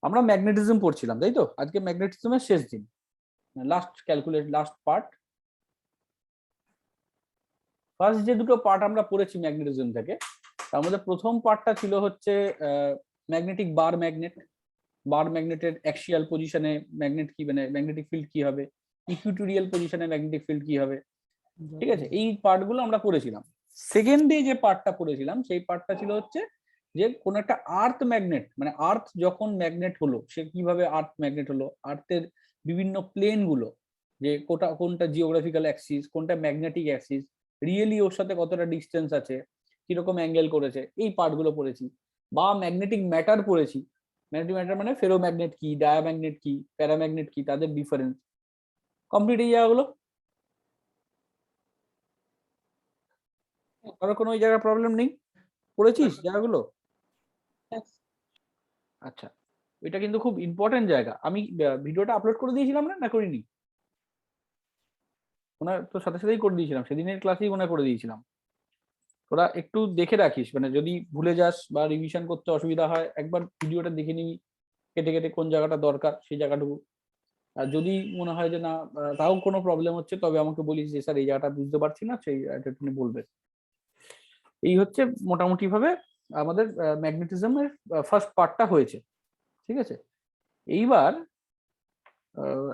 আমরা ম্যাগনেটিজম পড়ছিলাম, তাই তো? আজকে ম্যাগনেটিজমের শেষ দিন, last calculate, last part. First যে দুটো পার্ট আমরা পড়েছি ম্যাগনেটিজম থেকে, তার মধ্যে প্রথম পার্টটা ছিল হচ্ছে ম্যাগনেটিক বার ম্যাগনেট। বার ম্যাগনেটের অ্যাক্সিয়াল পজিশনে ম্যাগনেট কি, মানে ম্যাগনেটিক ফিল্ড কি হবে, ইকুইটোরিয়াল পজিশনে ম্যাগনেটিক ফিল্ড কি হবে, ঠিক আছে? এই পার্টগুলো আমরা পড়েছিলাম। সেকেন্ড ডে যে পার্টটা পড়েছিলাম সেই পার্টটা ছিল হচ্ছে যে কোন একটা আর্থ ম্যাগনেট, মানে আর্থ যখন ম্যাগনেট হলো, সে কিভাবে আর্থ ম্যাগনেট হলো, আর্থের বিভিন্ন প্লেন গুলো, যে কোনটা জিওগ্রাফিক্যাল অ্যাক্সিস, কোনটা ম্যাগনেটিক অ্যাক্সিস, রিয়েলি ওর সাথে কতটা ডিস্টেন্স আছে, কিরকম অ্যাঙ্গেল করেছে, এই পার্টগুলো পড়েছি। বা ম্যাগনেটিক ম্যাটার পড়েছি। ম্যাগনেটিক ম্যাটার মানে ফেরোম্যাগনেট কি, ডায়াম্যাগনেট কি, প্যারাম্যাগনেট কি, তাদের ডিফারেন্স। কমপ্লিট এই জায়গাগুলো। কারো কোনো ওই জায়গায় প্রবলেম নেই? পড়েছিস জায়গাগুলো? আচ্ছা, এটা কিন্তু খুব ইম্পর্টেন্ট জায়গা। আমি ভিডিওটা আপলোড করে দিয়েছিলাম না, না করিনি? ওনার তো সাথে সাথেই করে দিয়েছিলাম, সেদিনের ক্লাসেই ওনার করে দিয়েছিলাম। তোরা একটু দেখে রাখিস, মানে যদি ভুলে যাস বা রিভিশন করতে অসুবিধা হয়, একবার ভিডিওটা দেখে নিবি, কেটে কেটে কোন জায়গাটা দরকার সেই জায়গাটুকু। আর যদি মনে হয় যে না তাও কোনো প্রবলেম হচ্ছে, তবে আমাকে বলিস যে স্যার এই জায়গাটা বুঝতে পারছি না, সেই তুমি বলবে। এই হচ্ছে মোটামুটি ভাবে আমাদের ম্যাগনেটিজমের ফার্স্ট পার্টটা হয়েছে, ঠিক আছে? এইবার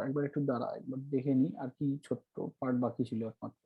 একবার একটু দাঁড়া, একবার দেখে নি আর কি ছোট্ট পার্ট বাকি ছিল একমাত্র।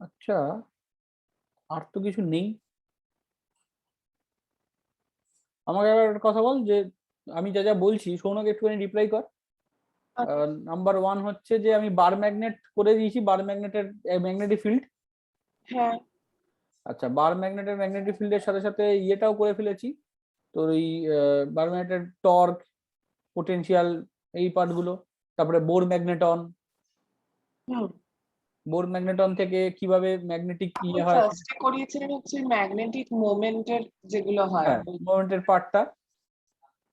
আচ্ছা, আর তো কিছু নেই। আমাকে আবার একটা কথা বল, যে আমি যা যা বলছি সৌনক একটুখানি রিপ্লাই কর। নাম্বার ওয়ান হচ্ছে যে আমি বার ম্যাগনেট করে দিয়েছি, বার ম্যাগনেটের ম্যাগনেটিক ফিল্ড। হ্যাঁ, আচ্ছা, বার ম্যাগনেটের ম্যাগনেটিক ফিল্ডের সাথে সাথে ইয়েটাও করে ফেলেছি, তোর ওই বার ম্যাগনেটের টর্ক, পোটেনশিয়াল, এই পার্টগুলো। তারপরে বোর ম্যাগনেটন, বোর ম্যাগনেটন থেকে কিভাবে ম্যাগনেটিক আপনি ইয়ে হয়। ফার্স্টে করিয়েছিলেন হচ্ছে ম্যাগনেটিক মোমেন্টের যেগুলো হয়। হ্যাঁ, মোমেন্টের পার্টটা।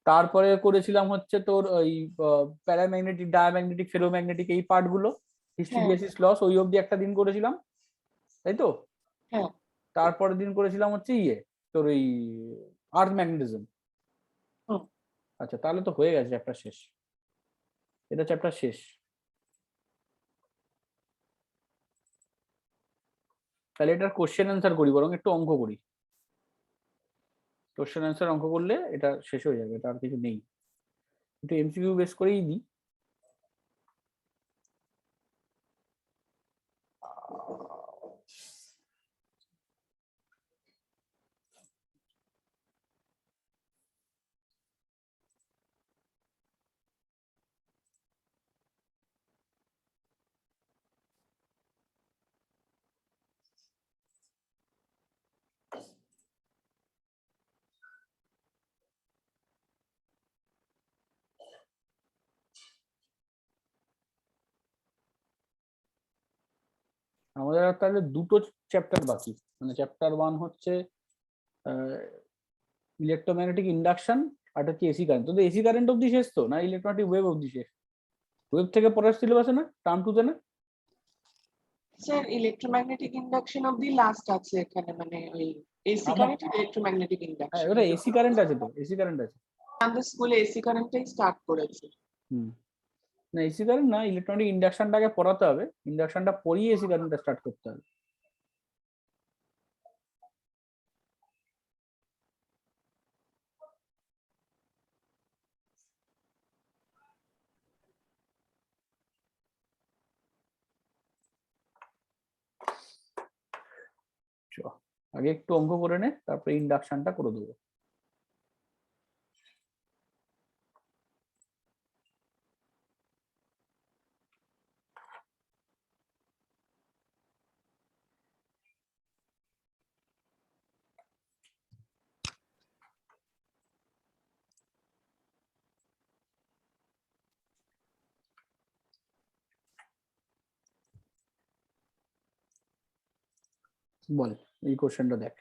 তারপরে করেছিলাম হচ্ছে তোর ওই প্যারাম্যাগনেটিক, ডায়াম্যাগনেটিক, ফেরোম্যাগনেটিক, এই পার্টগুলো, হ্যাঁ, হিস্টেরিসিস লস, ওই অবধি একটা দিন করেছিলাম, তাই তো? হ্যাঁ। তারপরের দিন করেছিলাম হচ্ছে ইয়ে, তোর ওই আর্থ ম্যাগনেটিজম। হুম। আচ্ছা, তাহলে তো হয়ে গেছে, চ্যাপ্টার শেষ। এটা চ্যাপ্টার শেষ। তাহলে এটার কোশ্চেন অ্যান্সার করি, বরং একটু অঙ্ক করি। কোশ্চেন অ্যান্সার অঙ্ক করলে এটা শেষ হয়ে যাবে, এটা আর কিছু নেই। একটু এমসিকিউ বেস করেই দিই। আমাদের আর তাহলে দুটো চ্যাপ্টার বাকি, মানে চ্যাপ্টার ওয়ান হচ্ছে ইলেকট্রোম্যাগনেটিক ইন্ডাকশন, আর হচ্ছে এসি কারেন্ট। তো এসি কারেন্ট অব্দি শেষ তো, না ইলেকট্রোম্যাগনেটিক ওয়েভ অব্দি শেষ? ওয়েভ থেকে পরের সিলেবাসে না, টার্ম টুতে না? স্যার ইলেকট্রোম্যাগনেটিক ইন্ডাকশন অবধি লাস্ট আছে এখানে, মানে ওই এসি আমার, কারেন্ট, ইলেকট্রোম্যাগনেটিক হ্যাঁ, ইন্ডাকশন। ওটা এসি কারেন্ট আছে তো, এসি কারেন্ট আছে। আমাদের স্কুলে এসি কারেন্টটাই স্টার্ট করেছে। হুম। না, এসি কারেন্ট না, ইলেকট্রনিক ইন্ডাকশনটাকে পড়াতে হবে, ইন্ডাকশনটা পড়িয়ে এসি কারেন্টটা স্টার্ট করতে হবে। আগে একটু অঙ্ক করে নে, তারপরে ইন্ডাকশনটা করে দেবো। বল, এই কোশ্চেনটা দেখ।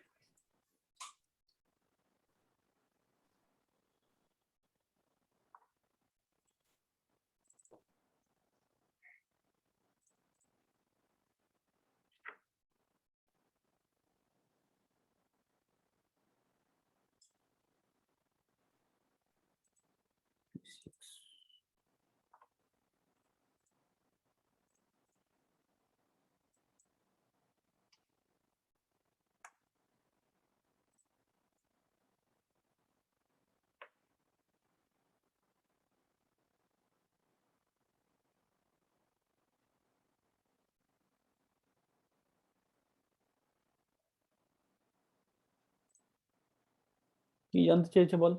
কি জানতে চেয়েছে বল?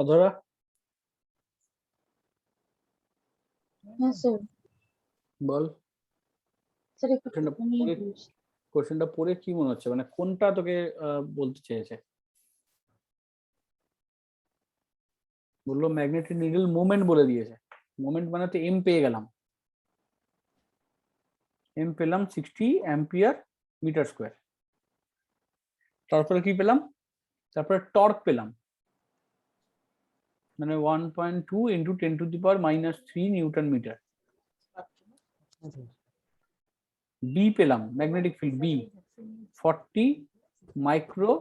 অধরা, হ্যাঁ স্যার। বল স্যার একটু কোশ্চেনটা পড়ে কি মনে হচ্ছে, মানে কোনটা তোকে বলতে চেয়েছে? বললো ম্যাগনেটিক নিডল মোমেন্ট বলে দিয়েছে। মোমেন্ট মানে তো এম পেয়ে গেলাম, এম পেলাম 60 অ্যাম্পিয়ার মিটার স্কোয়ার। তারপরে কি পেলাম? তারপরে টর্ক পেলাম, মানে 1.2 ইন্টু 10⁻³ নিউটন মিটার। বি পেলাম, magnetic field B 40 micro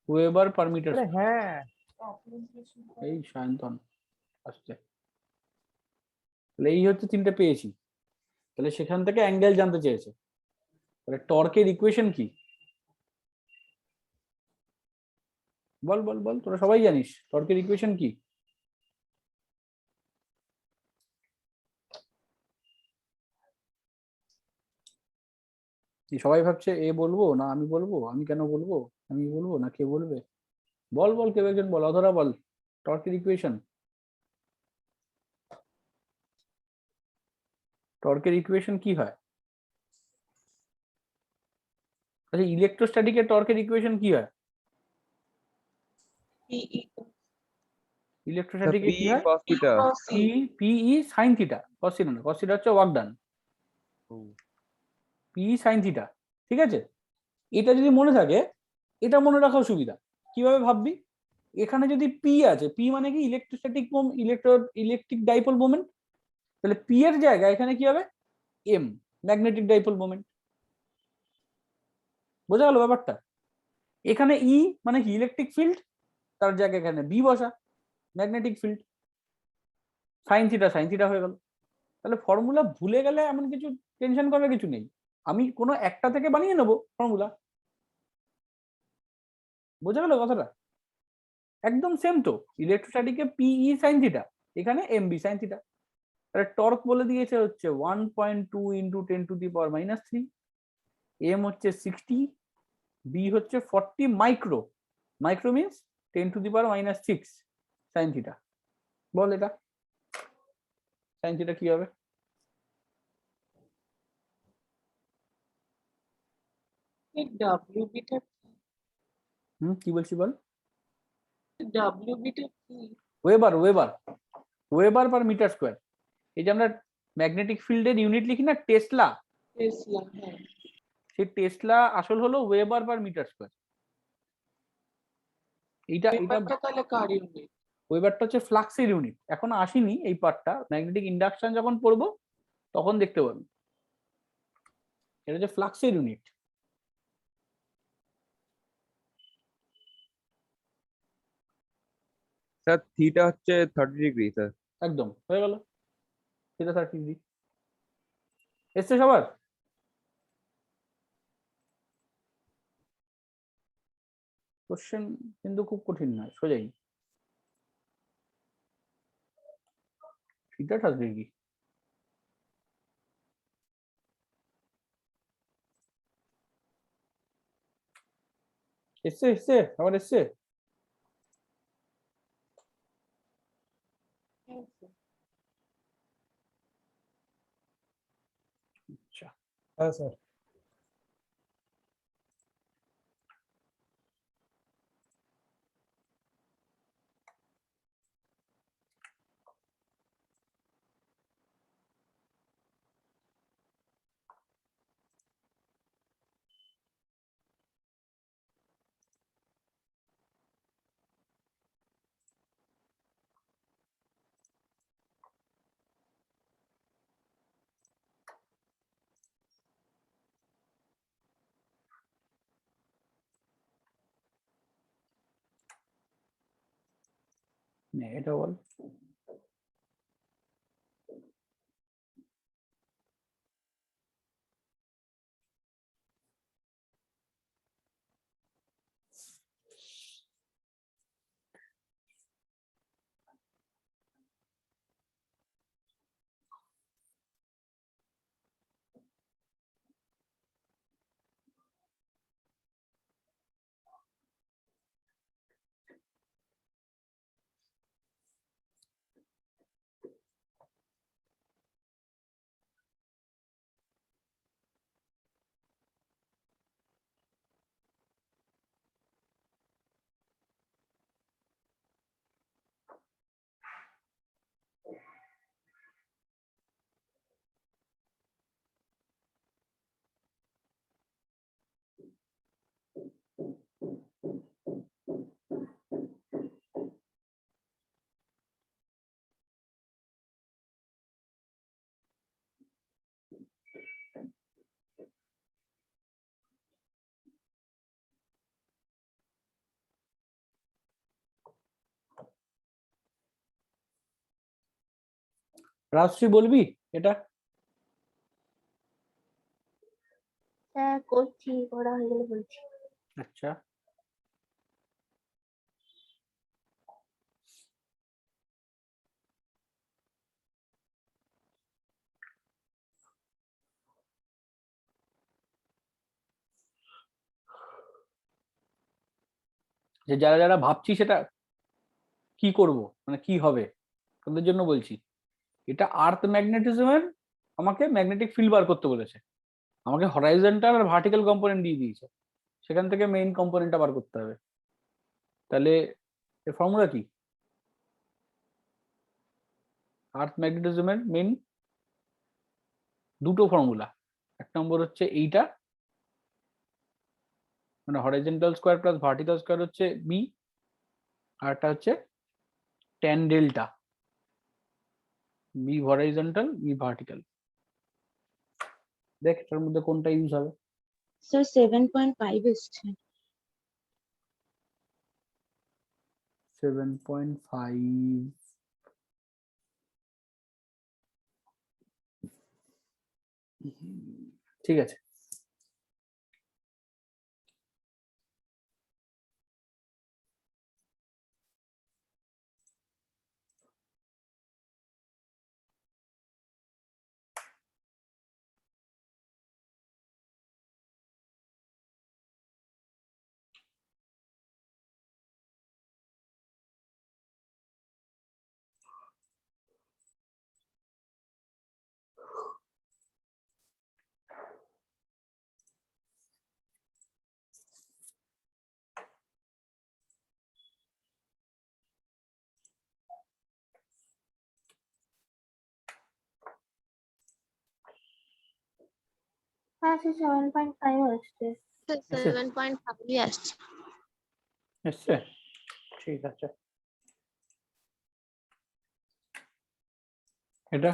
weber per metre. হ্যাঁ, এই সায়ন্তন আসছে। তাহলে এই হচ্ছে তিনটে পেয়েছি। তাহলে সেখান থেকে অ্যাঙ্গেল জানতে চেয়েছে। তাহলে টর্কের ইকুয়েশন কি? বল বল বল, তোরা সবাই জানিস টর্কের ইকুয়েশন কি? সবাই ভাবছে এ বলবো না আমি বলবো, আমি কেন বলবো, আমি বলবো না কে বলবে? বল বল, কেউ একজন বল, অধরা বল টর্কের ইকুয়েশন। টর্কের ইকুয়েশন কি হয়? আচ্ছা, ইলেকট্রোস্ট্যাটিকের টর্কের ইকুয়েশন কি হয়? PE ইলেকট্রোস্ট্যাটিকে P কি হয়? cos theta. cross P E PE sine theta. Cos theta না, কস থিটা হচ্ছে work done. P sine theta, ঠিক আছে? এটা যদি মনে থাকে, এটা মনে রাখাও সুবিধা। কিভাবে ভাববি? এখানে যদি পি আছে, পি মানে কি ইলেকট্রোস্ট্যাটিক ইলেকট্রিক ডাইপোল মোমেন্ট, তাহলে পি এর জায়গায় এখানে কি হবে? M, magnetic dipole moment. বোঝা গেল ব্যাপারটা? এখানে ই মানে কি ইলেকট্রিক ফিল্ড, তার জায়গায় এখানে বি বসা, ম্যাগনেটিক ফিল্ড। সাইন থিটা হয়ে গেল। তাহলে ফর্মুলা ভুলে গেলে এমন কিছু টেনশন করার কিছু নেই, আমি কোনো একটা থেকে বানিয়ে নেবো ফর্মুলা। বোঝা গেল কথাটা? একদম সেম তো, ইলেকট্রোস্ট্যাটিকে পিই সাইন থিটা, এখানে এম বি সাইন থিটা। তাহলে টর্ক বলে দিয়েছে হচ্ছে 1.2 ইন্টু 10⁻³ এম হচ্ছে 60, বি হচ্ছে 40 micro, micro means 10⁻⁶ sine theta. বল এটা সাইন থিটা কি হবে? W বিটা কি বলছি বল? W বিটা কি? Weber, weber, weber per metre square. এই যে আমরা ম্যাগনেটিক ফিল্ডের ইউনিট লিখি না টেসলা, টেসলা, হ্যাঁ। সেই টেসলা আসল হলো ওয়েবার পার মিটার স্কোয়ার। এটা পেপারটা তাহলে কার ইউনিট? ওয়েবারটা হচ্ছে ফ্লাক্সের ইউনিট। এখন আসেনি এই পার্টটা, ম্যাগনেটিক ইন্ডাকশন যখন পড়বো তখন দেখতে পাবো। এটা হচ্ছে ফ্লাক্সের ইউনিট। স্যার থিটা হচ্ছে 30 ডিগ্রি স্যার। একদম হয়ে গেল, সেটা 30 ডিগ্রি। এসছে সবার? কোশ্চেন কিন্তু খুব কঠিন নয়, সোজাই। থিটা থাকবে কি? এসছে এসছে আবার এসছে। Yes, sir. আচ্ছা, হ্যাঁ স্যার। নে এটা বল। রাজশ্রী বলবি এটা? স্যার করছি, করা হয়ে গেলে বলছি। আচ্ছা, যে যারা যারা ভাবছি সেটা কি করব, মানে কি হবে, তাদের জন্য বলছি। এটা আর্থ ম্যাগনেটিজমের আমাকে ম্যাগনেটিক ফিল্ড বার করতে বলেছে, আমাকে হরাইজন্টাল আর ভার্টিক্যাল কম্পোনেন্ট দিয়ে দিয়েছে, সেখান থেকে মেইন কম্পোনেন্টটা বার করতে হবে। তাহলে এর ফর্মুলা কি? আর্থ ম্যাগনেটিজমের মেইন দুটো ফর্মুলা। এক নম্বর হচ্ছে এইটা, মানে horizontal square plus vertical square হচ্ছে বি, আর একটা হচ্ছে tan delta, B horizontal B vertical. দেখ এটার মধ্যে কোনটা ইউজ হবে। স্যার 7.5 এসছে। 7.5, ঠিক আছে। হ্যাঁ স্যার 7.5 আসছে। এসছে? 7.5 আসছে। এসছে, ঠিক আছে। এটা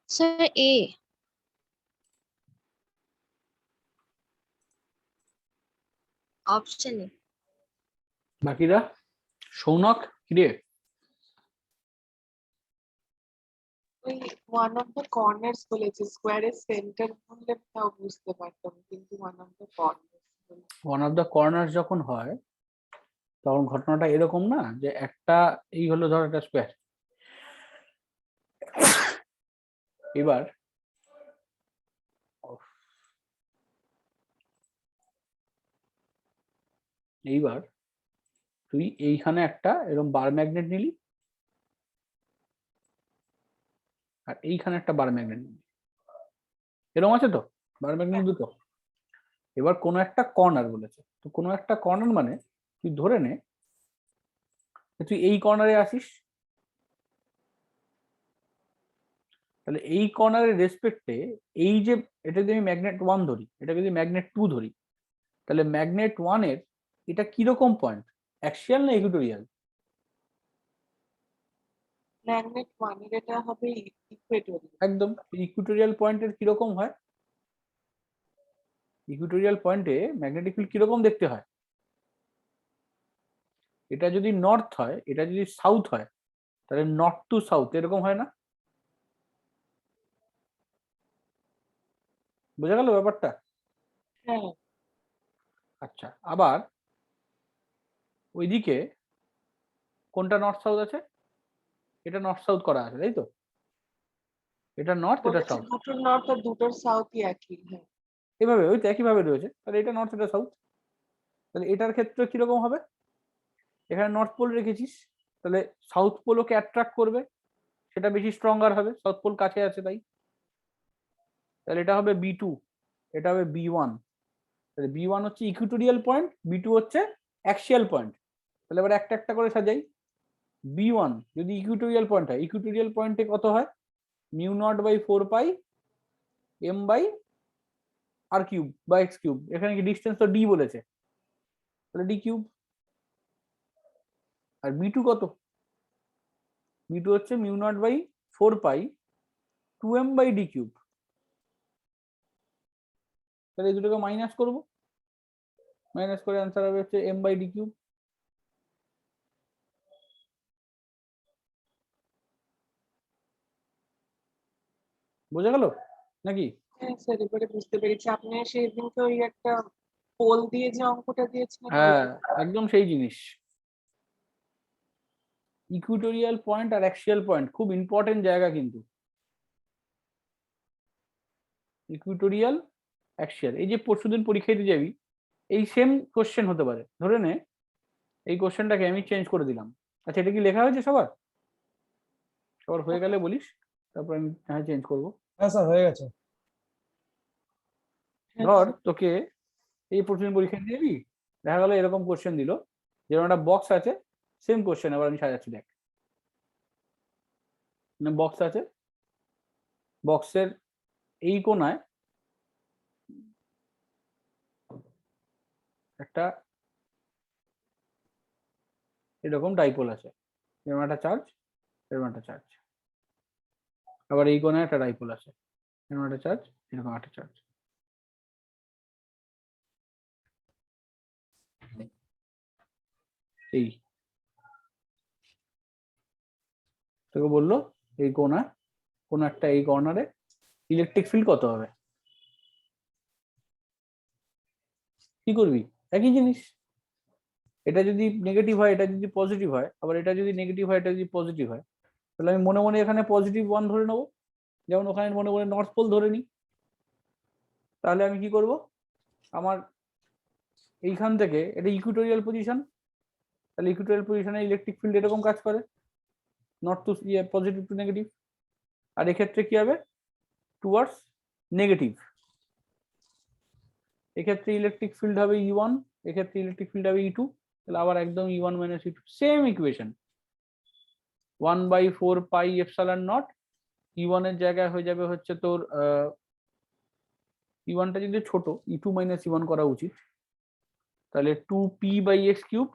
Sir, A. Option A. বাকিরা সৌনক কিরে ওই ওয়ান অফ দ্য কর্নার্স বলেছে, স্কোয়ারের সেন্টার বললে তাও বুঝতে পারতাম, কিন্তু one of the corners one of the corner যখন হয় তখন ঘটনাটা এরকম না যে একটা এই হলো ধর একটা স্কোয়ার, এবার এইবার তুই এইখানে একটা এরকম বার ম্যাগনেট নিলি আর এইখানে একটা বার ম্যাগনেট নিলি, এরকম আছে তো বার ম্যাগনেট দুটো। এবার কোনো একটা কর্নার বলেছে, তো কোনো একটা কর্নার মানে তুই ধরে নে যে তুই এই কর্নারে আসিস, তাহলে এই কর্নারের রেসপেক্টে এই যে এটা যদি আমি ম্যাগনেট 1 ধরি, এটাকে যদি ম্যাগনেট 2 ধরি, তাহলে ম্যাগনেট 1 এর এটা কিরকম পয়েন্ট, অ্যাক্সিয়াল না ইকুইটোরিয়াল? ম্যাগনেট ওয়ানের এটা হবে ইকুয়েটরিয়াল। একদম। ইকুইটোরিয়াল পয়েন্টের কিরকম হয়, ইকুইটোরিয়াল পয়েন্টে ম্যাগনেটিক ফিল্ড কিরকম দেখতে হয়? এটা যদি নর্থ হয়, এটা যদি সাউথ হয়, তাহলে নর্থ টু সাউথ এরকম হয় না? বোঝা গেল ব্যাপারটা? হ্যাঁ, আচ্ছা, আবার ওইদিকে কোনটা নর্থ সাউথ আছে? এটা নর্থ সাউথ করা আছে, তাই তো? এটা নর্থ, এটা বলেছে সাউথ, দুটোর নর্থ আর দুটোর সাউথই একই। হ্যাঁ, এভাবে ওই তো একইভাবে রয়েছে, তাহলে এটা নর্থ, এটা সাউথ। তাহলে এটার ক্ষেত্রে কিরকম হবে? এখানে নর্থ পোল রেখেছিস, তাহলে সাউথ পোল ওকে অ্যাট্রাক্ট করবে, সেটা বেশি স্ট্রঙ্গার হবে, সাউথ পোল কাছে আছে তাই। তাহলে এটা হবে B2, এটা হবে B1। তাহলে B1 হচ্ছে ইকুইটোরিয়াল পয়েন্ট, B2 হচ্ছে অ্যাক্সিয়াল পয়েন্ট। তাহলে এবার একটা একটা করে সাজাই। B1 যদি ইকুইটোরিয়াল পয়েন্ট হয়, ইকুইটোরিয়াল পয়েন্টে কত হয়? Mu naught by 4 pi M by r cube বা এক্স কিউব। এখানে কি ডিস্টেন্স তো D বলেছে, তাহলে D কিউব। আর B2 কত? B2 হচ্ছে mu naught by 4 pi 2M by D cube. তাহলে এই দুটোকে মাইনাস করবো, মাইনাস করে অ্যান্সার হবে হচ্ছে M বাই D কিউব। বোঝা গেল নাকি? হ্যাঁ স্যার, এবারে বুঝতে পেরেছি। আপনি সেদিনকে ওই একটা পোল দিয়ে যে অঙ্কটা দিয়েছিলেন, হ্যাঁ, একদম সেই জিনিস। ইকুইটোরিয়াল পয়েন্ট আর অ্যাক্সিয়াল পয়েন্ট খুব ইম্পর্টেন্ট জায়গা কিন্তু। ইকুইটোরিয়াল, অ্যাক্সিয়াল, এই যে পরশুদিন পরীক্ষা দিতে যাবি, এই সেম কোশ্চেন হতে পারে। ধরে নে এই কোশ্চেনটাকে আমি চেঞ্জ করে দিলাম। আচ্ছা, এটা কি লেখা হয়েছে সবার? সবার হয়ে গেলে বলিস, তারপর আমি হ্যাঁ চেঞ্জ করবো। হ্যাঁ স্যার, হয়ে গেছে। ধর তোকে এই পরশুদিন পরীক্ষা দিতে যাবি, দেখা গেল এরকম কোশ্চেন দিল, যেরকম একটা বক্স আছে, সেম কোশ্চেন আবার আমি সাজাচ্ছি। দেখ, বক্স আছে, বক্সের এই কোনায় একটা এরকম ডাইপোল আছে, এরকম একটা চার্জ, এরকম একটা চার্জ। আবার এই কোণে একটা ডাইপোল আছে, এরকম একটা চার্জ, এরকম একটা চার্জ। এই তোকে বললো এই কোণায় কোন একটা এই কর্নারে ইলেকট্রিক ফিল্ড কত হবে, কি করবি? একই জিনিস। এটা যদি নেগেটিভ হয়, এটা যদি পজিটিভ হয়, আবার এটা যদি নেগেটিভ হয়, এটা যদি পজিটিভ হয়, তাহলে আমি মনে মনে এখানে +1 ধরে নেবো, যেমন ওখানে মনে মনে নর্থ পোল ধরে নিই। তাহলে আমি কি করব, আমার এইখান থেকে এটা ইকুইটোরিয়াল পজিশন, তাহলে ইকুইটোরিয়াল পজিশনে ইলেকট্রিক ফিল্ড এরকম কাজ করে, not to positive to negative. আর এক্ষেত্রে কি হবে, টুয়ার্ডস নেগেটিভ। এক্ষেত্রে ইলেকট্রিক ফিল্ড হবে E1, এক্ষেত্রে ইলেকট্রিক ফিল্ড হবে E2, তাহলে আবার একদম E1 minus E2 same equation, 1/4 pi epsilon not. E1 এর জায়গায় হয়ে যাবে হচ্ছে তোর E1 টা যদি ছোট, E2 মাইনাস E1 করা উচিত, তাহলে 2p/x cube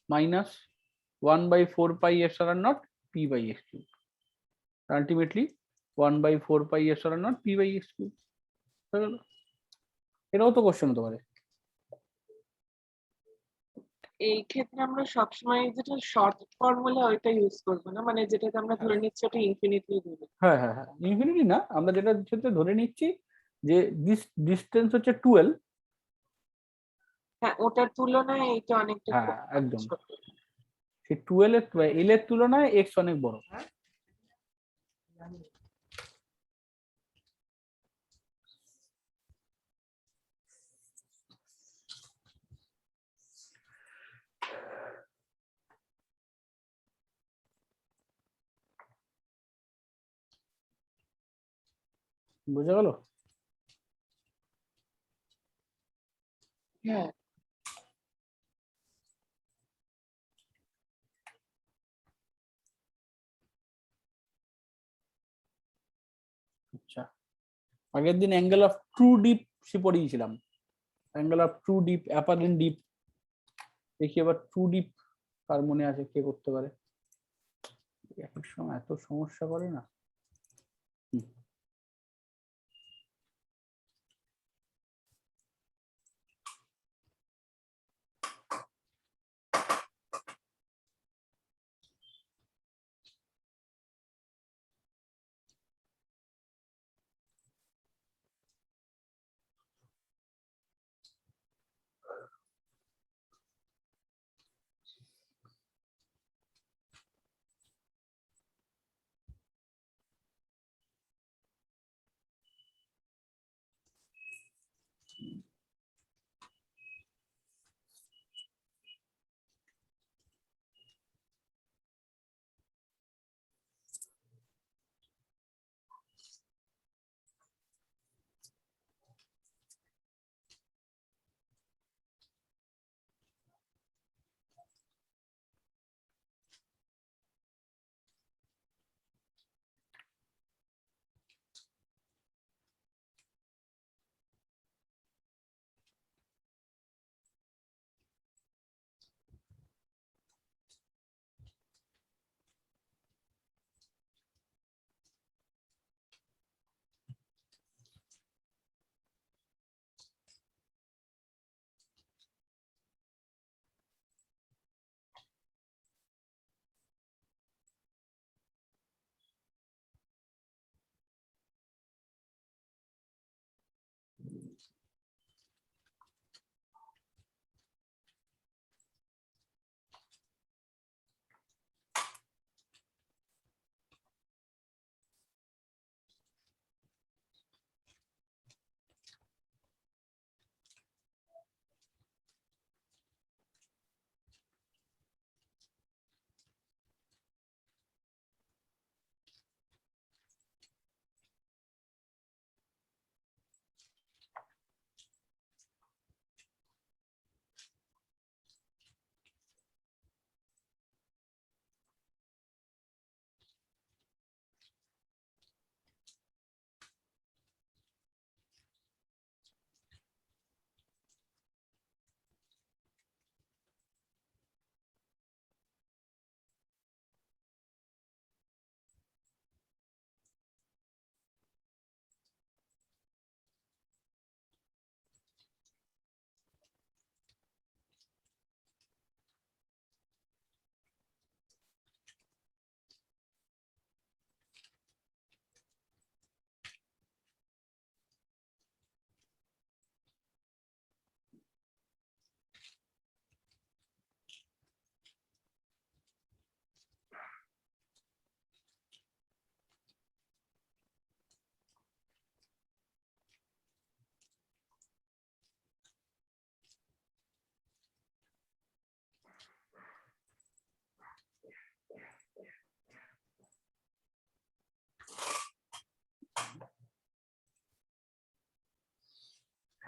minus 1/4 pi epsilon not p/x cube, ultimately 1/4 pi epsilon not p/x cube হয়ে গেল। এটাও তো কোশ্চেন হতে পারে। এই ক্ষেত্রে আমরা সবসময় যেটা শর্ট ফর্মুলা ওইটা ইউজ করবো না, মানে যেটাতে আমরা ধরে নিচ্ছি ওটা ইনফিনিটলি দূরে। হ্যাঁ হ্যাঁ হ্যাঁ, ইনফিনিটি না, আমরা যেটা ক্ষেত্রে ধরে নিচ্ছি যে ডিস্টেন্স হচ্ছে 12। হ্যাঁ, ওটার তুলনায় এইটা অনেকটা হ্যাঁ একদম, ছোট। সেই 12 এল এর তুলনায় এক্স অনেক বড়। বোঝা গেল? হ্যাঁ, আচ্ছা, আগের দিন অ্যাঙ্গেল অফ ট্রু ডিপ সে পড়িয়েছিলাম, angle of true dip, apparent dip. দেখি এবার ট্রু ডিপ কার মনে আছে, কে করতে পারে। এক এক সময় এত সমস্যা করে না।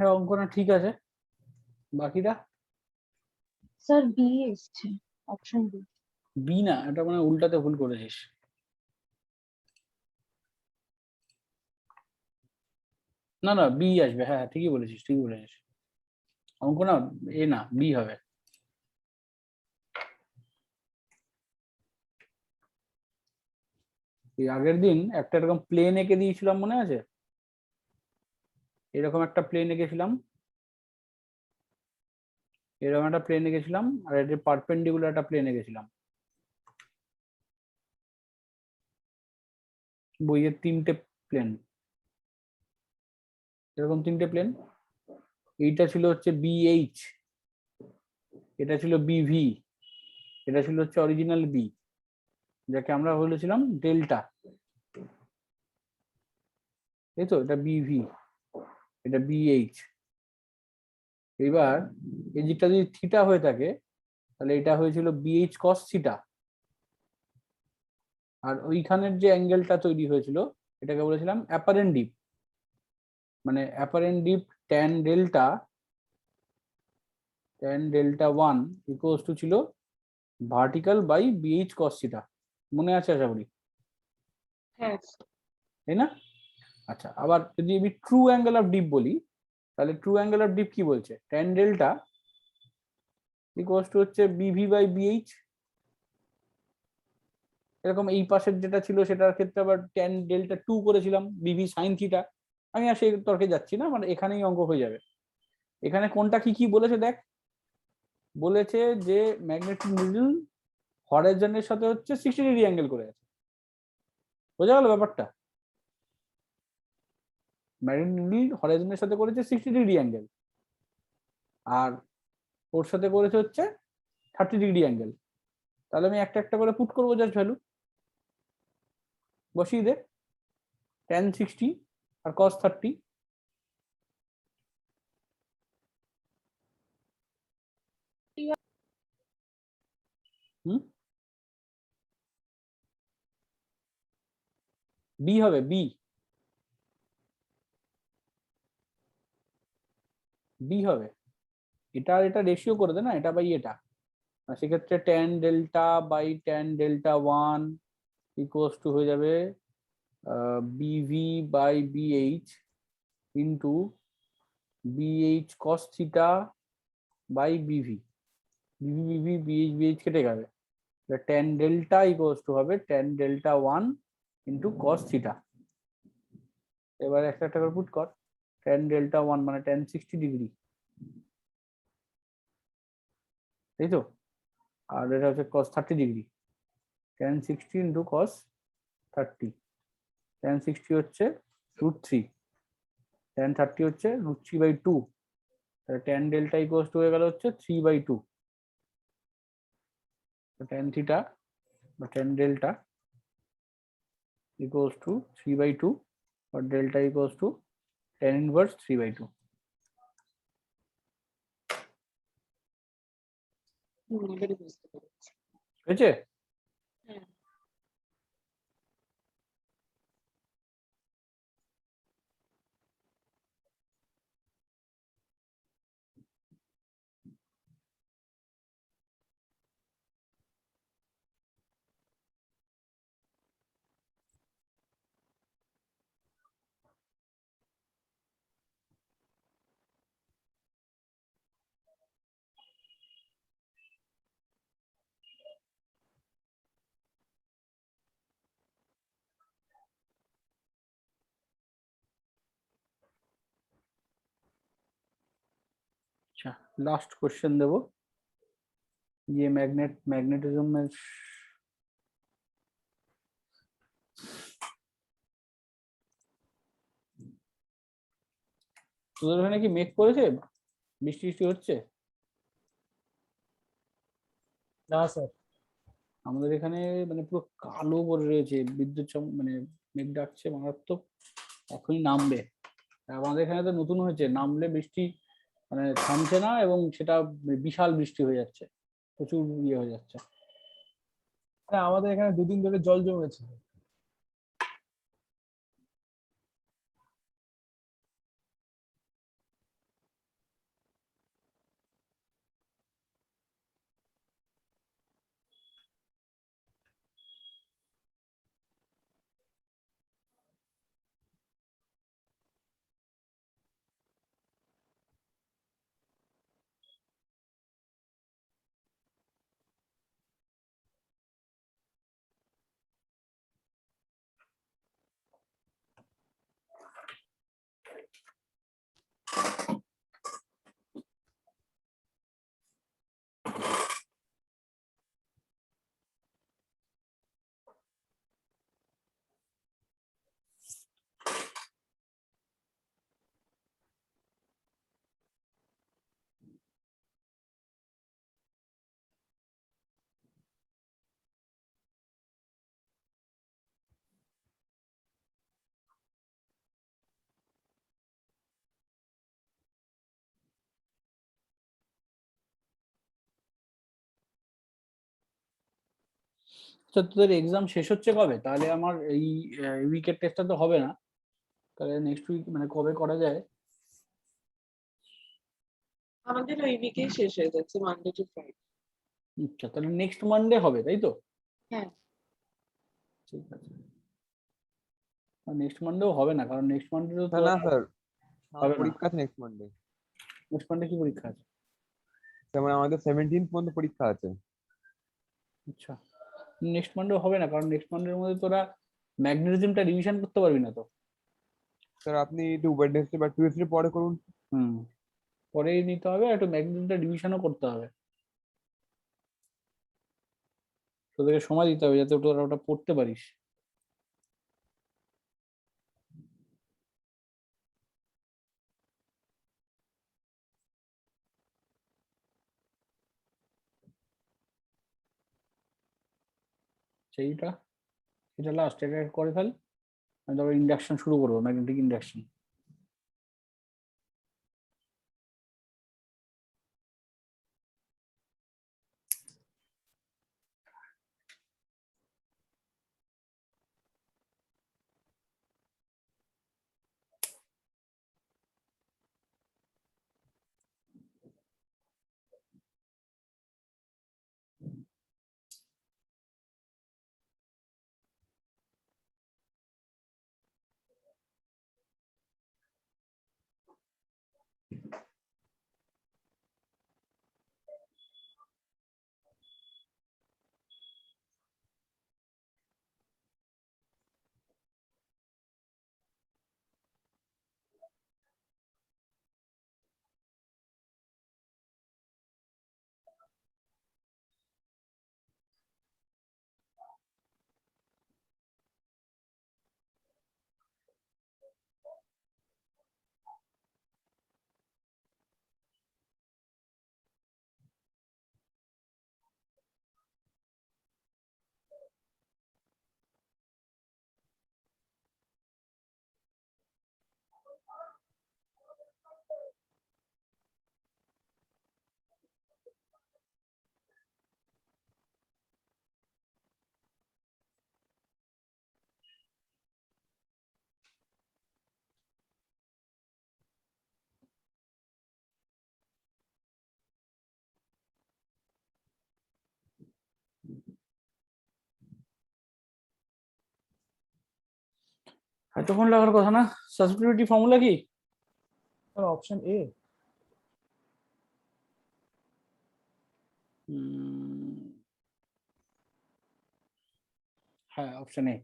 হ্যাঁ অঙ্কটা ঠিক আছে, বাকিটা স্যার বি এসছে, অপশন বি। বি না, এটা মানে উল্টাতে ভুল করেছিস। না না বি আসবে, হ্যাঁ ঠিকই বলেছিস, ঠিকই বলেছিস। অঙ্ক না এ না বি হবে। এই আগের দিন একটা এরকম প্লেন এঁকে দিয়েছিলাম মনে আছে, এরকম একটা প্লেন এঁকেছিলাম, এরকম একটা প্লেন এঁকেছিলাম, আর এটা পারপেন্ডিকুলার একটা প্লেন এঁকেছিলাম। বইয়ের 3টে প্লেন, এরকম 3টে প্লেন। এইটা ছিল হচ্ছে বিএইচ, এটা ছিল বিভি, এটা ছিল হচ্ছে অরিজিনাল বি, যাকে আমরা বলেছিলাম ডেল্টা, এই তো এটা বিভি, এটা বিএইচ। এবার এই দিকটা যদি থিটা হয়ে থাকে তাহলে এটা হয়েছিল বিএইচ কস থিটা, আর ওইখানের যে অ্যাঙ্গেলটা তৈরি হয়েছিল এটাকে বলেছিলাম অ্যাপারেন্ট ডিপ, মানে apparent dip tan delta, tan delta 1 equals to ছিল vertical by BH cos theta. মনে আছে আশা করি, হ্যাঁ তাই না? আচ্ছা, আবার যদি আমি ট্রু অ্যাঙ্গেল অফ ডিপ বলি, তাহলে ট্রু অ্যাঙ্গেল অফ ডিপ কি বলছে, ট্যান ডেল্টা ইকুয়ালস টু হচ্ছে বিভি বাই বিএইচ। এরকম এই পাশের যেটা ছিল সেটার ক্ষেত্রে আবার ট্যান ডেল্টা 2 করেছিলাম বিভি সাইন থিটা। আমি আর সেই তর্কে যাচ্ছি না, মানে এখানেই অঙ্ক হয়ে যাবে। এখানে কোনটা কি কি বলেছে দেখ, বলেছে যে ম্যাগনেটিক নিডল হরাইজনের সাথে হচ্ছে 60 ডিগ্রি অ্যাঙ্গেল করে আছে। বোঝা গেল ব্যাপারটা? ম্যাগনেটিক নিডল হরাইজনের সাথে করেছে 60 ডিগ্রি অ্যাঙ্গেল, আর ওর সাথে করেছে হচ্ছে 30 ডিগ্রি অ্যাঙ্গেল। তাহলে আমি একটা একটা করে পুট করবো জাস্ট ভ্যালু বসিয়ে দে, tan 60 আর cos 30। হুম, বি হবে, বি বি হবে। এটা আর এটা রেশিও করে দে না, এটা বাই এটা, আর সেক্ষেত্রে tan delta by tan delta 1 equals to হয়ে যাবে BV by BH into BH cos theta by BV, BV BV BH BH কেটে গেবে, ট্যান ডেল্টা ইকুয়ালস টু হবে tan delta 1 into cos theta. এবার একটা একটা করে পুট কর, ট্যান ডেল্টা 1 মানে ট্যান 60 ডিগ্রি, তাই তো, আর এটা হচ্ছে cos 30 degree, tan 60 into cos 30, tan 60 হচ্ছে √3, tan 30 হচ্ছে √3/2, তাহলে tan ডেল্টা ইকুয়ালস টু হয়ে গেল হচ্ছে 3/2, tan থিটা বা tan delta equals two 3/2, or delta equals two tan inverse 3/2। এবারে বুঝতে পেরেছি। হয়েছে? হ্যাঁ আচ্ছা, লাস্ট কোশ্চেন দেবো, ये मैग्नेटिज्म में তোদের ওখানে কি মেঘ করেছে, বৃষ্টি বৃষ্টি হচ্ছে? না স্যার। আমাদের এখানে মানে পুরো কালো করে রয়েছে, বিদ্যুৎ মানে মেঘ ডাকছে মারাত্মক, এখনই নামবে। আর আমাদের এখানে তো নতুন হয়েছে, নামলে বৃষ্টি মানে থামছে না, এবং সেটা বিশাল বৃষ্টি হয়ে যাচ্ছে, প্রচুর ইয়ে হয়ে যাচ্ছে। হ্যাঁ, আমাদের এখানে দুদিন ধরে জল জমেছে। আচ্ছা, তোদের এক্সাম শেষ হচ্ছে কবে? তাহলে আমার এই উইকের টেস্টটা তো হবে না, তাহলে নেক্সট উইক মানে কবে করা যায়? আমাদের ওই উইকেই শেষ হয়ে যাচ্ছে, মানডে টু ফ্রাইডে। আচ্ছা, তাহলে নেক্সট মানডে হবে, তাই তো? হ্যাঁ। ঠিক আছে। নেক্সট মানডেও হবে না, কারণ নেক্সট মানডে তো না স্যার, হবে না। পরীক্ষা আছে নেক্সট মানডে। নেক্সট মানডে কি পরীক্ষা আছে? মানে আমাদের 17th পর্যন্ত পরীক্ষা আছে। আচ্ছা, নেক্সট মানডেও হবে না, কারণ নেক্সট মানডের মধ্যে তোরা ম্যাগনেটিজমটা রিভিশন করতে পারবি না তো। স্যার আপনি একটু ওয়েডনেসডে বা টিউসডে পরে করুন। পরেই নিতে হবে, একটু ম্যাগনেটিজমটা রিভিশনও করতে হবে, তোদেরকে সময় দিতে হবে যাতে তোরা ওটা পড়তে পারিস। সেইটা, এটা লাস্ট, এটা করে ফেল, আমি তারপর ইন্ডাকশন শুরু করবো, ম্যাগনেটিক ইন্ডাকশন। এতক্ষণ লাগার কথা না। সাসেপ্টিবিলিটি ফর্মুলা কি? Sir option A. হ্যাঁ, অপশন এ।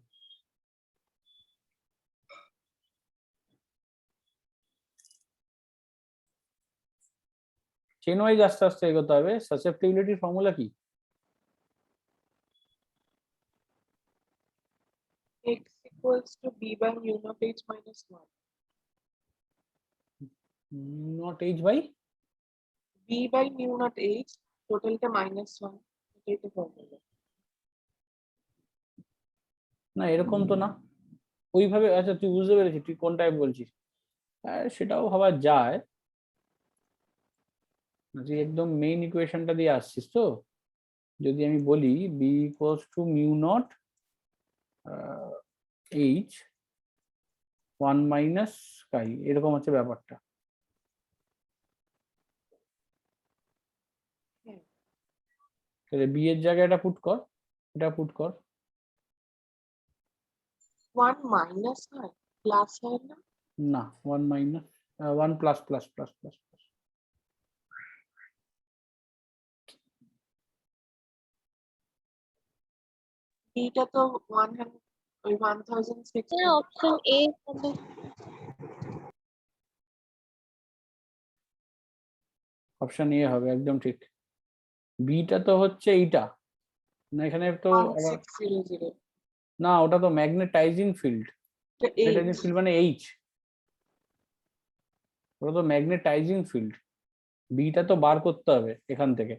চেন ওয়াইজ আস্তে আস্তে এগোতে হবে। সাসেপ্টিবিলিটির ফর্মুলা কি? X equals to B by mu naught H minus 1. Naught H by B by mu naught H, টোটালটা -1, এটাই তো ফর্মুলা। না, এরকম তো না ওইভাবে। আচ্ছা, তুই বুঝতে পেরেছিস, তুই কোনটাই বলছিস। হ্যাঁ, সেটাও ভাবা যায়, তুই একদম মেইন ইকুয়েশনটা দিয়ে আসছিস তো। যদি আমি বলি B equals to mu naught H 1 minus chi, এরকম হচ্ছে ব্যাপারটা। হ্যাঁ। তাহলে বি এর জায়গায় এটা পুট কর, এটা পুট কর। 1 মাইনাস হয়, প্লাস হয় না? না, 1 minus 1 plus plus plus plus plus. Beta তো 100, ওই 1006। স্যার অপশন এ হবে। অপশন এ হবে, একদম ঠিক। বিটা তো হচ্ছে এইটা, না এখানে তো আবার 1600। না, ওটা তো ম্যাগনেটাইজিং ফিল্ড। ম্যাগনেটাইজিং ফিল্ড মানে এইচ, ওটা তো ম্যাগনেটাইজিং ফিল্ড। বিটা তো বার করতে হবে এখান থেকে।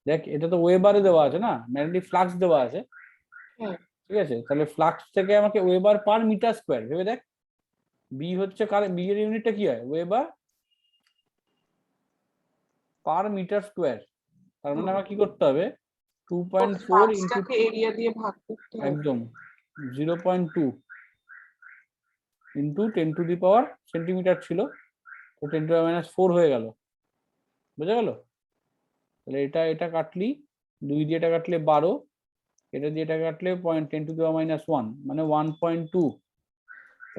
দেখ, এটা তো ওয়েবারে দেওয়া আছে না, ম্যাগনেটিক ফ্লাক্স দেওয়া আছে। হ্যাঁ। ঠিক আছে, তাহলে ফ্লাক্স থেকে আমাকে ওয়েবার পার মিটার স্কোয়ার ভেবে দেখ। বি হচ্ছে বি এর ইউনিটটা কি হয়? Weber per metre square. তার মানে আমার কি করতে হবে, 2.4 ইন্টু চার্জটাকে এরিয়া দিয়ে ভাগ করতে হবে। একদম 0.2 into 10 to the power centimetre ছিল, তো 10 টু দি মাইনাস 4 হয়ে গেল। বুঝা গেল? তাহলে এটা কাটলি 2 দিয়ে এটা কাটলে 12, এটা দিয়ে এটা কাটলে 10 টু দি পাওয়ার মাইনাস 1 মানে 1.2।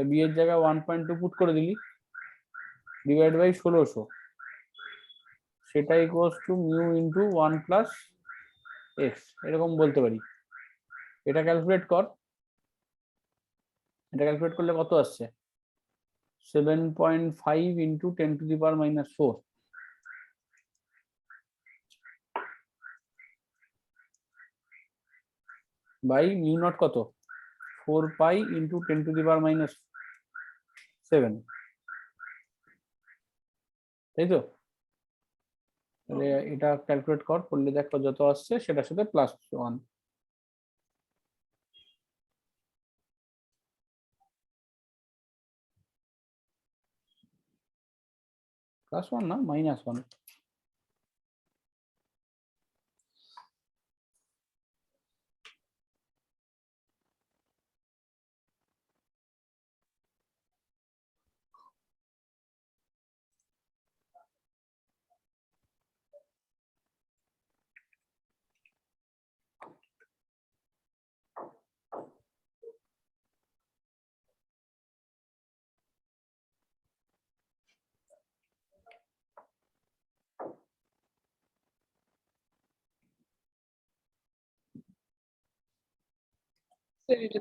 বি এর জায়গায় 1.2 পুট করে দিলি, ডিভাইড বাই 1600, সেটা equals to mu into 1 plus x, এরকম বলতে পারি। এটা ক্যালকুলেট কর, এটা ক্যালকুলেট করলে কত আসছে? 7.5 into 10 to the power minus 4 by mu naught কত? 4 pi into 10 to the power minus 7, তাই তো? তাহলে এটা ক্যালকুলেট কর, করলে দেখো যত আসছে সেটার সাথে প্লাস 1। প্লাস 1 না, মাইনাস 1। স্যার এটা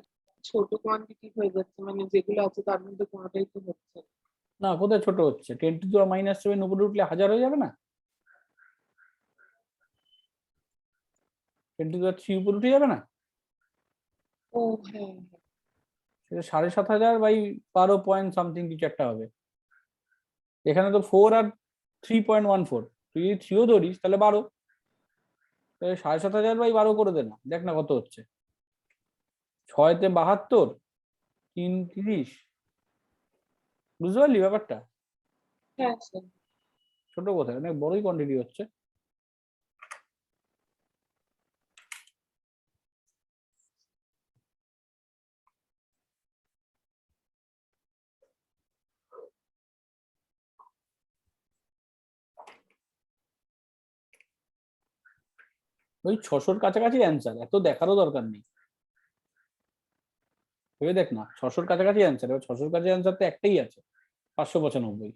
ছোট কোয়ান্টিটি হয়ে যাচ্ছে, মানে যেগুলো আছে তার মধ্যে কোনোটাই তো হচ্ছে না। না, কোথায় ছোট হচ্ছে? 10 টু দি পাওয়ার মাইনাস 7 উপরে উঠলে 1000 হয়ে যাবে না? 10 টু দি পাওয়ার 3 উপরে উঠে যাবে না? ও হ্যাঁ হ্যাঁ। সেটা 7500 বাই 12 পয়েন্ট সামথিং কিছু একটা হবে। এখানে তো 4 আর 3.14, তুই যদি 3ও ধরিস তাহলে 12, তাহলে 7500 বাই 12 করে দে না, দেখ না কত হচ্ছে। 6 তে 72, 3 30, বুঝতে পারলি ব্যাপারটা? হ্যাঁ স্যার। ছোট কোথায়, অনেক বড়ই কোয়ান্টিটি হচ্ছে। ওই 600-র কাছাকাছি অ্যান্সার, এত দেখারও দরকার নেই। ভেবে দেখ না, 600-র কাছাকাছি অ্যান্সার, এবার 600-র কাছে অ্যান্সার তো একটাই আছে, 595।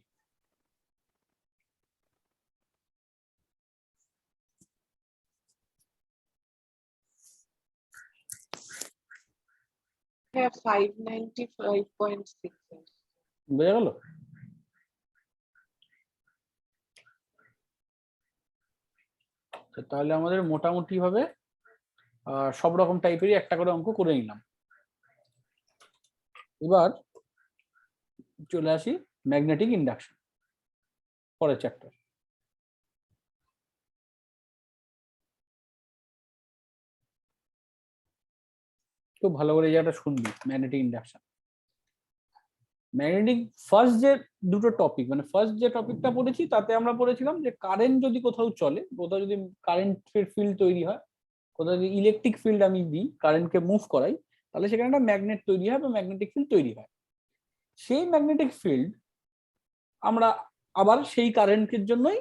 হ্যাঁ 595.6। বোঝা গেল? তাহলে আমাদের মোটামুটি ভাবে সব রকম টাইপেরই একটা করে অঙ্ক করে নিলাম। এবার চলে আসি ম্যাগনেটিক ইন্ডাকশন, পরের চ্যাপ্টার। খুব ভালো করে এই জায়গাটা শুনবি, ম্যাগনেটিক ইন্ডাকশন। ম্যাগনেটিক ফার্স্ট যে দুটো টপিক, মানে ফার্স্ট যে টপিকটা পড়েছি তাতে আমরা পড়েছিলাম যে কারেন্ট যদি কোথাও চলে, কোথাও যদি কারেন্টের ফিল্ড তৈরি হয়, কোথাও যদি ইলেকট্রিক ফিল্ড আমি দিই, কারেন্টকে মুভ করাই, তাহলে সেখানে একটা ম্যাগনেট তৈরি হয় বা ম্যাগনেটিক ফিল্ড তৈরি হয়। সেই ম্যাগনেটিক ফিল্ড আমরা আবার সেই কারেন্টের জন্যই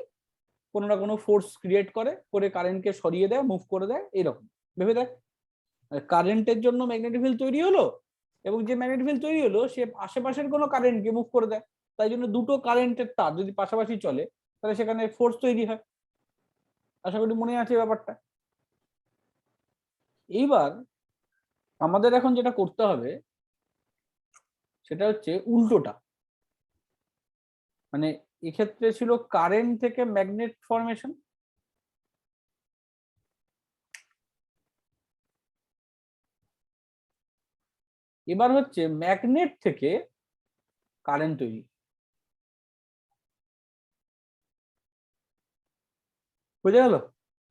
কোনো না কোনো ফোর্স ক্রিয়েট করে কারেন্টকে সরিয়ে দেয়, মুভ করে দেয়, এরকম ভেবে দেখ। কারেন্টের জন্য ম্যাগনেটিক ফিল্ড তৈরি হলো, এবং যে ম্যাগনেটিক ফিল্ড তৈরি হলো সে আশেপাশের কোনো কারেন্টকে মুভ করে দেয়। তাই জন্য দুটো কারেন্টের তার যদি পাশাপাশি চলে তাহলে সেখানে ফোর্স তৈরি হয়। আশা করি মনে আছে ব্যাপারটা। এইবার আমাদের এখন যেটা করতে হবে সেটা হচ্ছে উল্টোটা, মানে এক্ষেত্রে ছিল কারেন্ট থেকে ম্যাগনেট ফরমেশন, এবার হচ্ছে ম্যাগনেট থেকে কারেন্ট তৈরি। বুঝে গেল?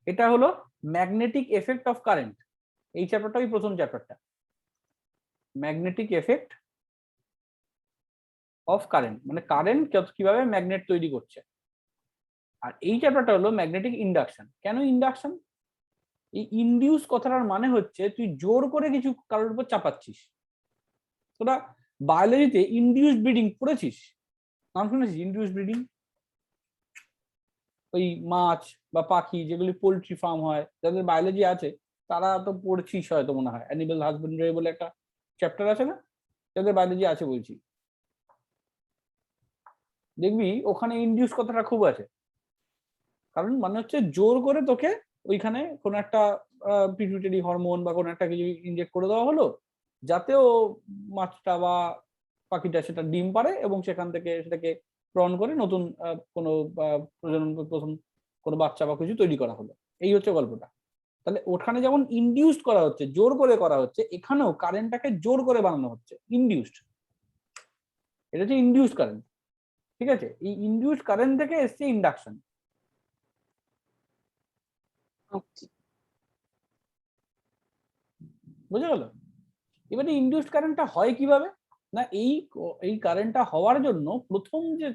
এটা হলো ম্যাগনেটিক এফেক্ট অফ কারেন্ট। এই চ্যাপ্টারটাই প্রথম চ্যাপ্টারটা, ম্যাগনেটিক এফেক্ট অফ কারেন্ট, মানে কারেন্ট কিভাবে ম্যাগনেট তৈরি করছে। আর এই চ্যাপ্টারটা হলো ম্যাগনেটিক ইন্ডাকশন। কেন ইন্ডাকশন? এই ইনডিউস কথাটার মানে হচ্ছে তুই জোর করে কিছু কারোর উপর চাপাচ্ছিস। তোরা বায়োলজিতে ইনডিউস ব্রিডিং পড়েছিস? নাম শুনেছিস ইনডিউস ব্রিডিং? ওই মাছ বা পাখি যেগুলি পোল্ট্রি ফার্ম হয়, যাদের বায়োলজি আছে তারা তো পড়ছিস হয়তো, মনে হয় অ্যানিমাল হাজবেন্ডারি বলে একটা চ্যাপ্টার আছে না, যাদের বায়োলজি আছে বলছি, দেখবি ওখানে ইনডিউস কথাটা খুব আছে। কারণ মানে হচ্ছে জোর করে তোকে ওইখানে কোনো একটা পিটুইটারি হরমোন বা কোনো একটা কিছু ইনজেক্ট করে দেওয়া হলো, যাতে ও মাছটা বা পাখিটা সেটা ডিম পারে এবং সেখান থেকে সেটাকে প্রণ করে নতুন কোনো প্রজনন প্রথম কোনো বাচ্চা বা কিছু তৈরি করা হলো। এই হচ্ছে গল্পটা। তাহলে ওখানে যেমন ইনডিউসড করা হচ্ছে, জোর করে করা হচ্ছে, এখানেও কারেন্টটাকে জোর করে বানানো হচ্ছে, ইনডিউসড। এটা হচ্ছে ইনডিউসড কারেন্ট। ঠিক আছে, এই ইনডিউসড কারেন্ট থেকে এসছে ইন্ডাকশন। আচ্ছা, বুঝে গেল? এবারে ইনডিউসড কারেন্টটা হয় কিভাবে না, এই কারেন্টটা হওয়ার জন্য প্রথম যে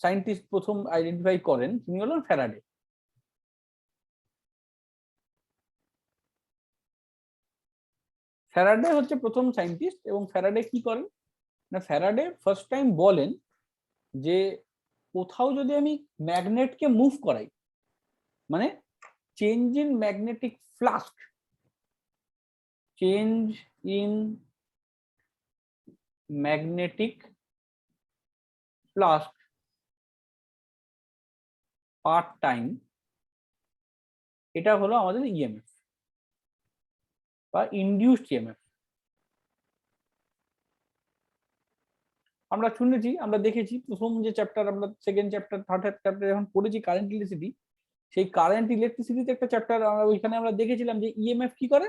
সায়েন্টিস্ট প্রথম আইডেন্টিফাই করেন তিনি হলেন ফ্যারাডে। ফ্যারাডে হচ্ছে প্রথম সায়েন্টিস্ট। এবং ফ্যারাডে কি করেন না, ফ্যারাডে ফার্স্ট টাইম বলেন যে কোথাও যদি আমি ম্যাগনেটকে মুভ করাই, মানে change in magnetic flask, change in magnetic flask per time, এটা হলো আমাদের ইএমএফ বা ইনডিউসড ইএমএফ। আমরা শুনেছি, আমরা দেখেছি প্রথম যে চ্যাপ্টার, আমরা সেকেন্ড চ্যাপ্টার থার্ড চ্যাপ্টার যখন পড়েছি কারেন্ট ইলেকট্রিসিটি, সেই কারেন্ট ইলেকট্রিসিটিতে একটা চ্যাপ্টার ওইখানে আমরা দেখেছিলাম যে ইএমএফ কি করে।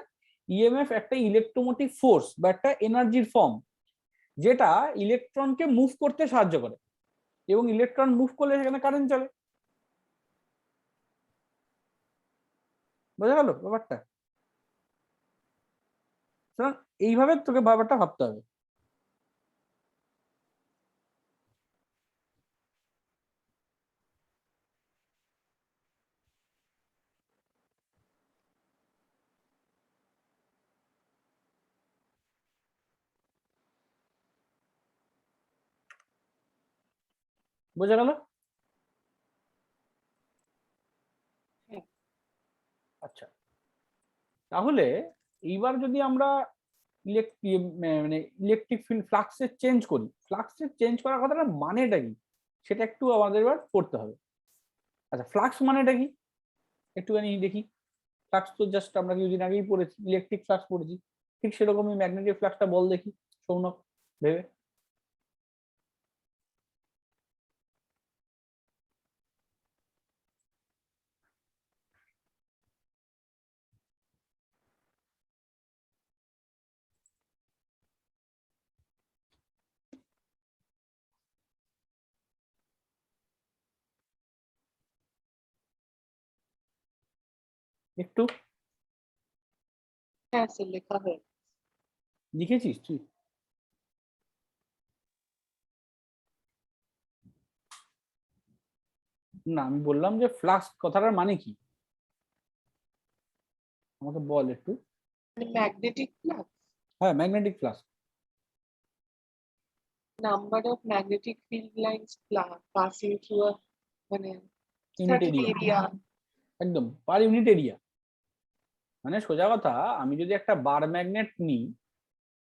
ইএমএফ একটা ইলেকট্রোমোটিভ ফোর্স বা একটা এনার্জির ফর্ম, যেটা ইলেকট্রনকে মুভ করতে সাহায্য করে, এবং ইলেকট্রন মুভ করলে সেখানে কারেন্ট চলে। বোঝা গেল ব্যাপারটা? এইভাবে তোকে ব্যাপারটা ভাবতে হবে। বোঝা গেল? হ্যাঁ। আচ্ছা, তাহলে এইবার যদি আমরা মানে ইলেকট্রিক ফিল্ড ফ্লাক্সের চেঞ্জ করি, ফ্লাক্সের চেঞ্জ করার কথাটা মানেটা কি সেটা একটু আমাদের এবার পড়তে হবে। আচ্ছা, ফ্লাক্স মানেটা কি একটুখানি দেখি। ফ্লাক্স তো জাস্ট আমরা কিছুদিন আগেই পড়েছি, ইলেকট্রিক ফ্লাক্স পড়েছি, ঠিক সেরকমই ম্যাগনেটিক ফ্লাক্সটা বল দেখি সৌনক ভেবে। একটু হ্যাঁ স্যার, লেখা হয়ে লিখেছিস তুই? না, আমি বললাম যে ফ্লাক্স কথাটার মানে কি, আমাকে বল একটু। ম্যাগনেটিক ফ্লাক্স, হ্যাঁ, magnetic flux. number of magnetic field lines passing through a মানে ইউনিট certain এরিয়া, area. একদম পার ইউনিট এরিয়া। মানে সোজা কথা, আমি যদি একটা বার ম্যাগনেট নিই,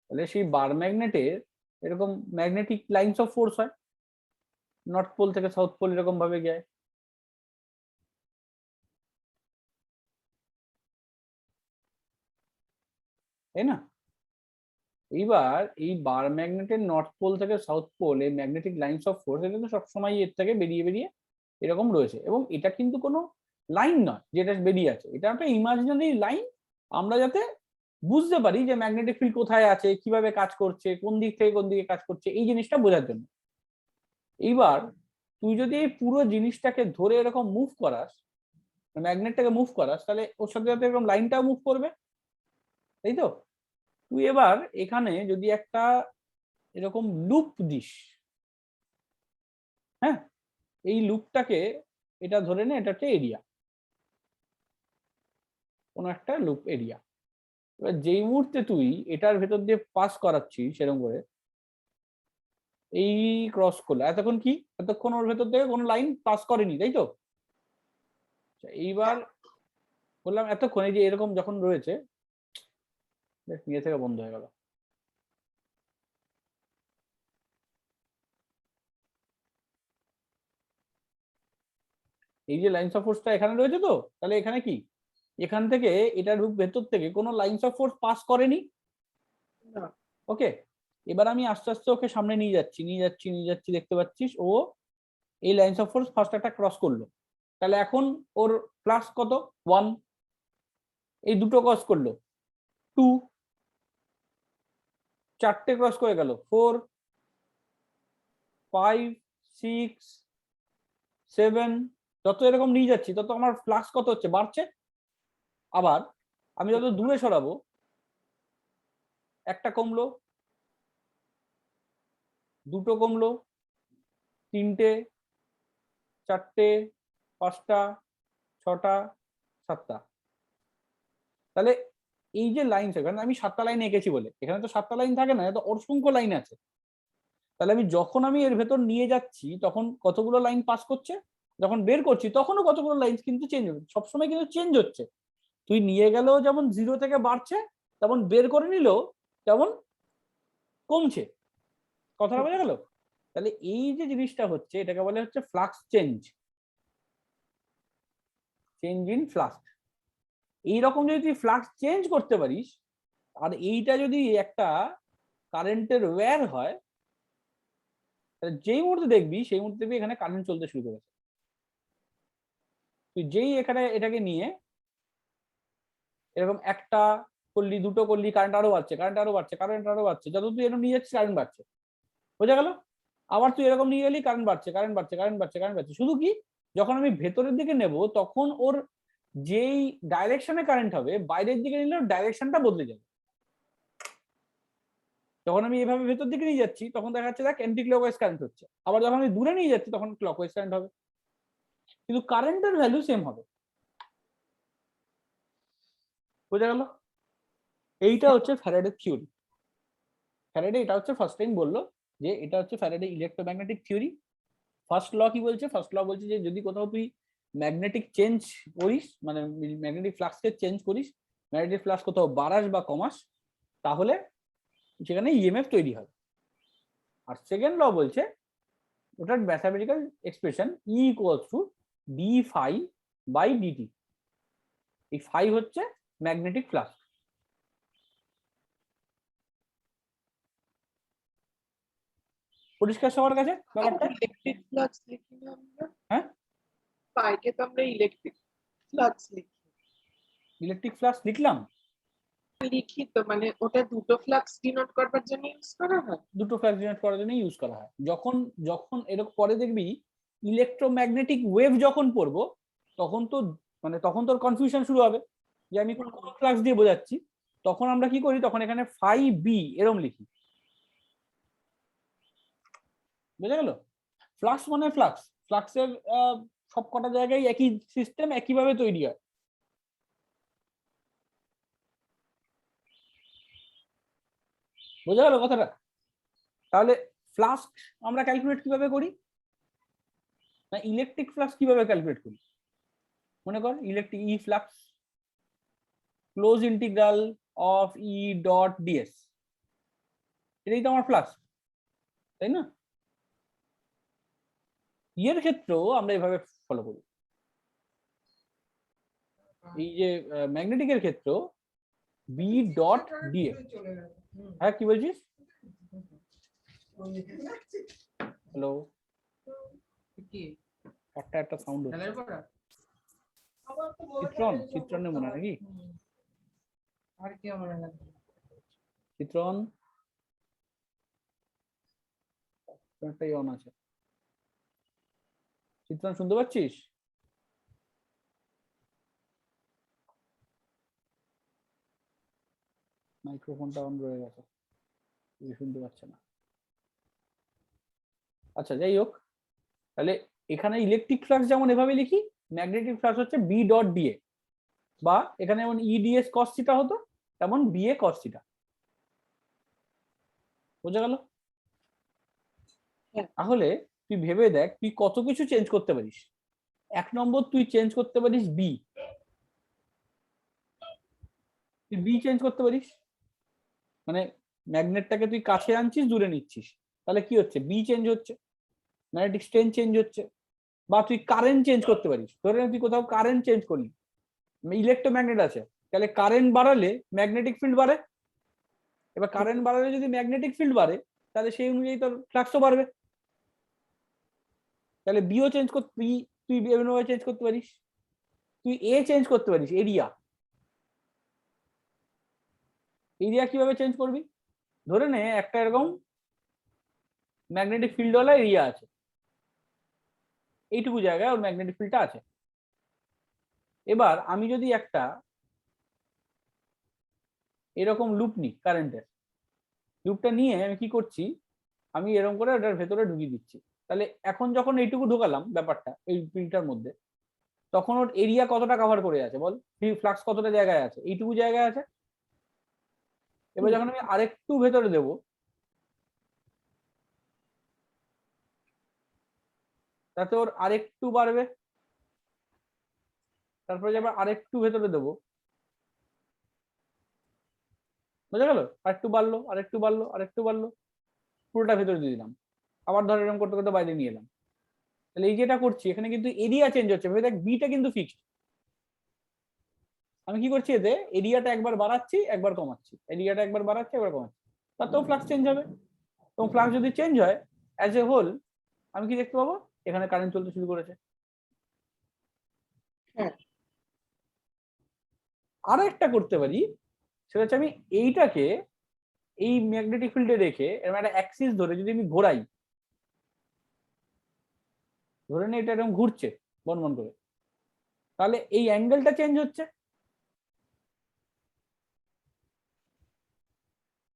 তাহলে সেই বার ম্যাগনেটের এরকম ম্যাগনেটিক লাইন্স অফ ফোর্স হয়, নর্থ পোল থেকে সাউথ পোল এরকম ভাবে যায়। তাই না? এইবার এই বার ম্যাগনেটের নর্থ পোল থেকে সাউথ পোল এই ম্যাগনেটিক লাইন্স অফ ফোর্স, এটা কিন্তু সবসময় এর থেকে বেরিয়ে বেরিয়ে এরকম রয়েছে। এবং এটা কিন্তু কোনো লাইন নয় যেটা বেরিয়ে আছে, এটা একটা ইমাজিনারি লাইন। আমরা যাতে বুঝতে পারি যে ম্যাগনেটিক ফিল্ড কোথায় আছে, কিভাবে কাজ করছে, কোন দিক থেকে কোন দিকে কাজ করছে, এই জিনিসটা বোঝার জন্য। এইবার তুই যদি এই পুরো জিনিসটাকে ধরে এরকম মুভ করাস, ম্যাগনেটটাকে মুভ করাস, তাহলে ওর সাথে সাথে এরকম লাইনটাও মুভ করবে, তাই তো? তুই এবার এখানে যদি একটা এরকম লুপ দিস, হ্যাঁ, এই লুপটাকে এটা ধরে নে, এটা হচ্ছে এরিয়া। কোনো একটা লুপ এরিয়া। এবার যেই মুহূর্তে তুই এটার ভেতর দিয়ে পাস করাচ্ছিস সেরকম করে, এই ক্রস করলো, এতক্ষণ কি, এতক্ষণ ওর ভেতর থেকে কোনো লাইন পাস করেনি, তাই তো? আচ্ছা, এইবার বললাম এতক্ষণ এই যে এরকম যখন রয়েছে, নিয়ে থেকে বন্ধ হয়ে গেল। এই যে লাইন্স অফ ফোর্সটা এখানে রয়েছে, তো তাহলে এখানে কি, এখান থেকে এটার ভেতর থেকে কোনো লাইন্স অফ ফোর্স পাস করেনি। না। ওকে, এবার আমি আস্তে আস্তে ওকে সামনে নিয়ে যাচ্ছি নিয়ে যাচ্ছি নিয়ে যাচ্ছি, দেখতে পাচ্ছিস ও এই লাইন্স অফ ফোর্স ফার্স্ট একটা ক্রস করলো, তাহলে এখন ওর প্লাস কত, 1, এই দুটো ক্রস করলো 2, চারটে ক্রস করে গেল 4, 5, 6, 7, যত এরকম নিয়ে যাচ্ছি তত আমার ফ্লাক্স কত হচ্ছে, বাড়ছে। আবার আমি যত দূরে সরাবো, একটা কমলো, দুটো কমলো, 3টে, 4টে, 5টা, 6টা, 7টা। তাহলে এই যে লাইন, এখানে আমি 7টা লাইন এঁকেছি বলে, এখানে তো 7টা লাইন থাকে না, তো অসংখ্য লাইন আছে। তাহলে আমি যখন আমি এর ভেতর নিয়ে যাচ্ছি তখন কতগুলো লাইন পাস করছে, যখন বের করছি তখনও কতগুলো লাইন কিন্তু চেঞ্জ হচ্ছে, সবসময় কিন্তু চেঞ্জ হচ্ছে। তুই নিয়ে গেলেও যেমন 0 থেকে বাড়ছে, তেমন বের করে নিলেও তেমন কমছে। কথাটা বোঝা গেল? তাহলে এই যে জিনিসটা হচ্ছে এটাকে বলে হচ্ছে flux change, change in flux. এইরকম যদি তুই ফ্লাক্স চেঞ্জ করতে পারিস, আর এইটা যদি একটা কারেন্টের ওয়্যার হয়, তাহলে যেই মুহূর্তে দেখবি সেই মুহূর্তে দেখবি এখানে কারেন্ট চলতে শুরু করেছে। তুই যেই এখানে এটাকে নিয়ে এরকম একটা করলি, দুটো করলি, কারেন্ট আরো বাড়ছে, কারেন্ট আরো বাড়ছে, কারেন্ট আরো বাড়ছে, যত তুই এরকম নিয়ে যাচ্ছিস কারেন্ট বাড়ছে। বোঝা গেল? আবার তুই এরকম নিয়ে গেলি, কারেন্ট বাড়ছে, কারেন্ট বাড়ছে, কারেন্ট বাড়ছে, কারেন্ট বাড়ছে। শুধু কি, যখন আমি ভেতরের দিকে নেব তখন ওর যেই ডাইরেকশনে কারেন্ট হবে, বাইরের দিকে নিলে ডাইরেকশনটা বদলে যাবে। যখন আমি এভাবে ভেতর দিকে নিয়ে যাচ্ছি তখন দেখা যাচ্ছে দেখ অ্যান্টি ক্লকওয়াইজ কারেন্ট হচ্ছে, আবার যখন আমি দূরে নিয়ে যাচ্ছি তখন ক্লকওয়াইজ কারেন্ট হবে, কিন্তু কারেন্টের ভ্যালু সেম হবে। বোঝা গেল? এইটা হচ্ছে ফ্যারাডের থিওরি। ফ্যারাডে এটা হচ্ছে ফার্স্ট টাইম বললো যে এটা হচ্ছে Faraday electromagnetic theory. First law কি বলছে? ফার্স্ট ল বলছে যে যদি কোথাও তুই ম্যাগনেটিক চেঞ্জ করিস, মানে ম্যাগনেটিক ফ্লাক্সকে চেঞ্জ করিস, ম্যাগনেটিক ফ্লাক্স কোথাও বাড়াস বা কমাস, তাহলে সেখানে ইএমএফ তৈরি হয়। আর সেকেন্ড ল বলছে ওটার mathematical expression E equals to D phi by DT. এই ফাই হচ্ছে ম্যাগনেটিক ফ্লাক্স। পরিষ্কার সবার কাছে ব্যাপারটা? ইলেকট্রিক ফ্লাক্স লিখি না আমরা? হ্যাঁ, পাইকে তো আমরা ইলেকট্রিক ফ্লাক্স লিখি। ইলেকট্রিক ফ্লাক্স লিখলাম, লিখি তো, মানে ওটা দুটো ফ্লাক্স ডিনোট করবার জন্য ইউজ করা হয়। দুটো ফ্লাক্স জেনারেট করার জন্য ইউজ করা হয়। যখন যখন এরকম পরে দেখবি ইলেকট্রোম্যাগনেটিক ওয়েভ যখন পড়বো, তখন তো মানে তখন তোর কনফিউশন শুরু হবে যে আমি কোন ফ্লাক্স দিয়ে বোঝাচ্ছি। তখন আমরা কি করি, তখন এখানে ফাই বি এরম লিখি। বুঝা গেল? ফ্লাক্স মানে ফ্লাক্স, ফ্লাক্সের সব কটা জায়গায় একই সিস্টেম, একইভাবে তৈরি হয়। বোঝা গেল কথাটা? তাহলে ফ্লাক্স আমরা ক্যালকুলেট কিভাবে করি, না ইলেকট্রিক ফ্লাক্স কিভাবে ক্যালকুলেট করি? মনে কর electric E flux close integral of E dot DS, এটাই তো আমার ফ্লাক্স, তাই না? এর ক্ষেত্রেও আমরা এভাবে ফলো করি। এই যে ম্যাগনেটিকের ক্ষেত্রেও বি ডট ডিএস। হ্যাঁ, কি বলছিস? হ্যালো, একটা একটা সাউন্ড হচ্ছে। চিত্রনের মনে হয় নাকি? চিত্রন একটাই অন আছে। চিত্রন শুনতে পাচ্ছিস? মাইক্রোফোনটা অন রয়ে গেছে, শুনতে পাচ্ছে না। আচ্ছা, যাই হোক, তাহলে এখানে ইলেকট্রিক ফ্লাক্স যেমন এভাবে লিখি, ম্যাগনেটিক ফ্লাক্স হচ্ছে বি ডট ডিএ। বা এখানে যেমন ইডিএস কস থিটা হতো তেমন বিএ কস থিটা। বোঝা গেল? হ্যাঁ। তাহলে তুই ভেবে দেখ তুই কত কিছু চেঞ্জ করতে পারিস। 1 নম্বর তুই চেঞ্জ করতে পারিস বি, তুই বি চেঞ্জ করতে পারিস, মানে ম্যাগনেটটাকে তুই কাছে আনছিস দূরে নিচ্ছিস, তাহলে কি হচ্ছে বি চেঞ্জ হচ্ছে, ম্যাগনেটিক স্ট্রেংথ চেঞ্জ হচ্ছে। বা তুই কারেন্ট চেঞ্জ করতে পারিস, ধরে নে তুই কোথাও কারেন্ট চেঞ্জ করলি, ইলেকট্রোম্যাগনেট আছে, তাহলে কারেন্ট বাড়ালে ম্যাগনেটিক ফিল্ড বাড়ে। এবার কারেন্ট বাড়ালে যদি ম্যাগনেটিক ফিল্ড বাড়ে তাহলে সেই অনুযায়ী তোর ফ্লাক্সও বাড়বে। তাহলে বিও চেঞ্জ করতে তুই বিভিন্নভাবে চেঞ্জ করতে পারিস। তুই এ চেঞ্জ করতে পারিস, এরিয়া। এরিয়া কিভাবে চেঞ্জ করবি? ধরে নে একটা এরকম ম্যাগনেটিক ফিল্ডওয়ালা এরিয়া আছে, এইটুকু জায়গায় ওর ম্যাগনেটিক ফিল্ডটা আছে। এবার আমি যদি একটা এরকম লুপ নিই কারেন্টের, লুপটা নিয়ে আমি কি করছি, আমি এরকম করে ওটার ভেতরে ঢুকিয়ে দিচ্ছি। তাহলে এখন যখন এইটুকু ঢোকালাম ব্যাপারটা এই ফিল্ডটার মধ্যে, তখন ওর এরিয়া কতটা কভার করে আছে বল, ফ্লাক্স কতটা জায়গায় আছে, এইটুকু জায়গায় আছে। এবার যখন আমি আরেকটু ভেতরে দেব, তাতে ওর আরেকটু বাড়বে, তারপরে যে আবার আরেকটু ভেতরে দেবো, বোঝা গেল? আরেকটু বাড়লো, আরেকটু বাড়লো, আরেকটু বাড়লো, পুরোটা ভেতরে দিয়ে দিলাম। আবার ধর এরকম করতে করতে বাইরে নিয়ে এলাম। তাহলে এই যেটা করছি এখানে কিন্তু এরিয়া চেঞ্জ হচ্ছে, ভেবে দেখ বিটা কিন্তু ফিক্সড। আমি কি করছি, এতে এরিয়াটা একবার বাড়াচ্ছি একবার কমাচ্ছি, এরিয়াটা একবার বাড়াচ্ছি একবার কমাচ্ছি, তাতেও ফ্লাক্স চেঞ্জ হবে। এবং ফ্লাক্স যদি চেঞ্জ হয় অ্যাজ এ হোল, আমি কি দেখতে পাবো, এখানে কারেন্ট চলতে শুরু করেছে। হ্যাঁ। আরো একটা করতে পারি, সেটা হচ্ছে আমি এইটাকে এই ম্যাগনেটিক ফিল্ডে রেখে এরকম একটা অ্যাক্সিস ধরে যদি আমি ঘোরাই, ধরে নে এটা এরকম ঘুরছে বন করে, তাহলে এই অ্যাঙ্গেলটা চেঞ্জ হচ্ছে।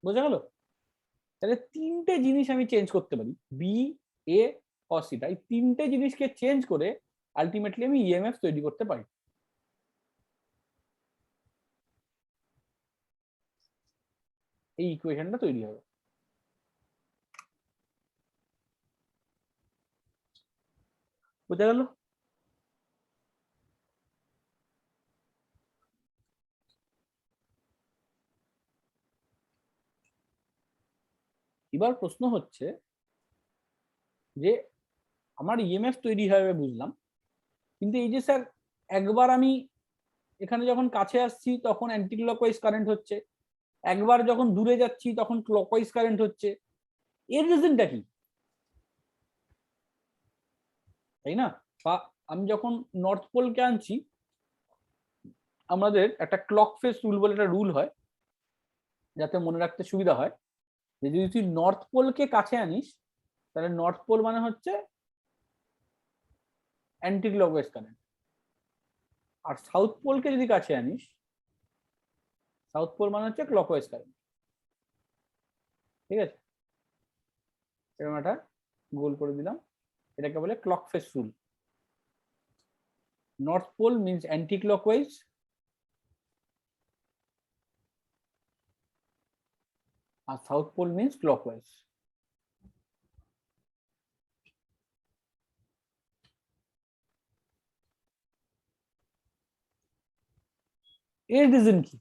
বোঝা গেল? তাহলে তিনটে জিনিস আমি চেঞ্জ করতে পারি, বি, এ, কস থিটা, এই তিনটে জিনিসকে চেঞ্জ করে আলটিমেটলি আমি ইএমএফ তৈরি করতে পারি। এই ইকুয়েশনটা তৈরি হবে। বোঝা গেল? এবার প্রশ্ন হচ্ছে যে আমার ইএমএফ তৈরি হবে বুঝলাম, কিন্তু এই যে স্যার একবার আমি এখানে যখন কাছে আসছি তখন অ্যান্টি ক্লকওয়াইজ কারেন্ট হচ্ছে, একবার যখন দূরে যাচ্ছি তখন ক্লকওয়াইজ কারেন্ট হচ্ছে, এর রিজনটা কি? তাই না? বা আমি যখন নর্থ পোলকে আনছি, আমাদের একটা ক্লক ফেস রুল বলে একটা রুল হয়, যাতে মনে রাখতে সুবিধা হয়, যে যদি তুই নর্থ পোলকে কাছে আনিস তাহলে নর্থ পোল মানে হচ্ছে অ্যান্টি ক্লকওয়াইজ কারেন্ট, আর সাউথ পোলকে যদি কাছে আনিস, সাউথ পোল মানে হচ্ছে ক্লকওয়াইজ কারেন্ট। ঠিক আছে, এরকম একটা গোল করে দিলাম, এটাকে বলে clock face rule. North pole means anticlockwise, আর সাউথ পোল মিনস ক্লকওয়াইজ। এর রিজন কি?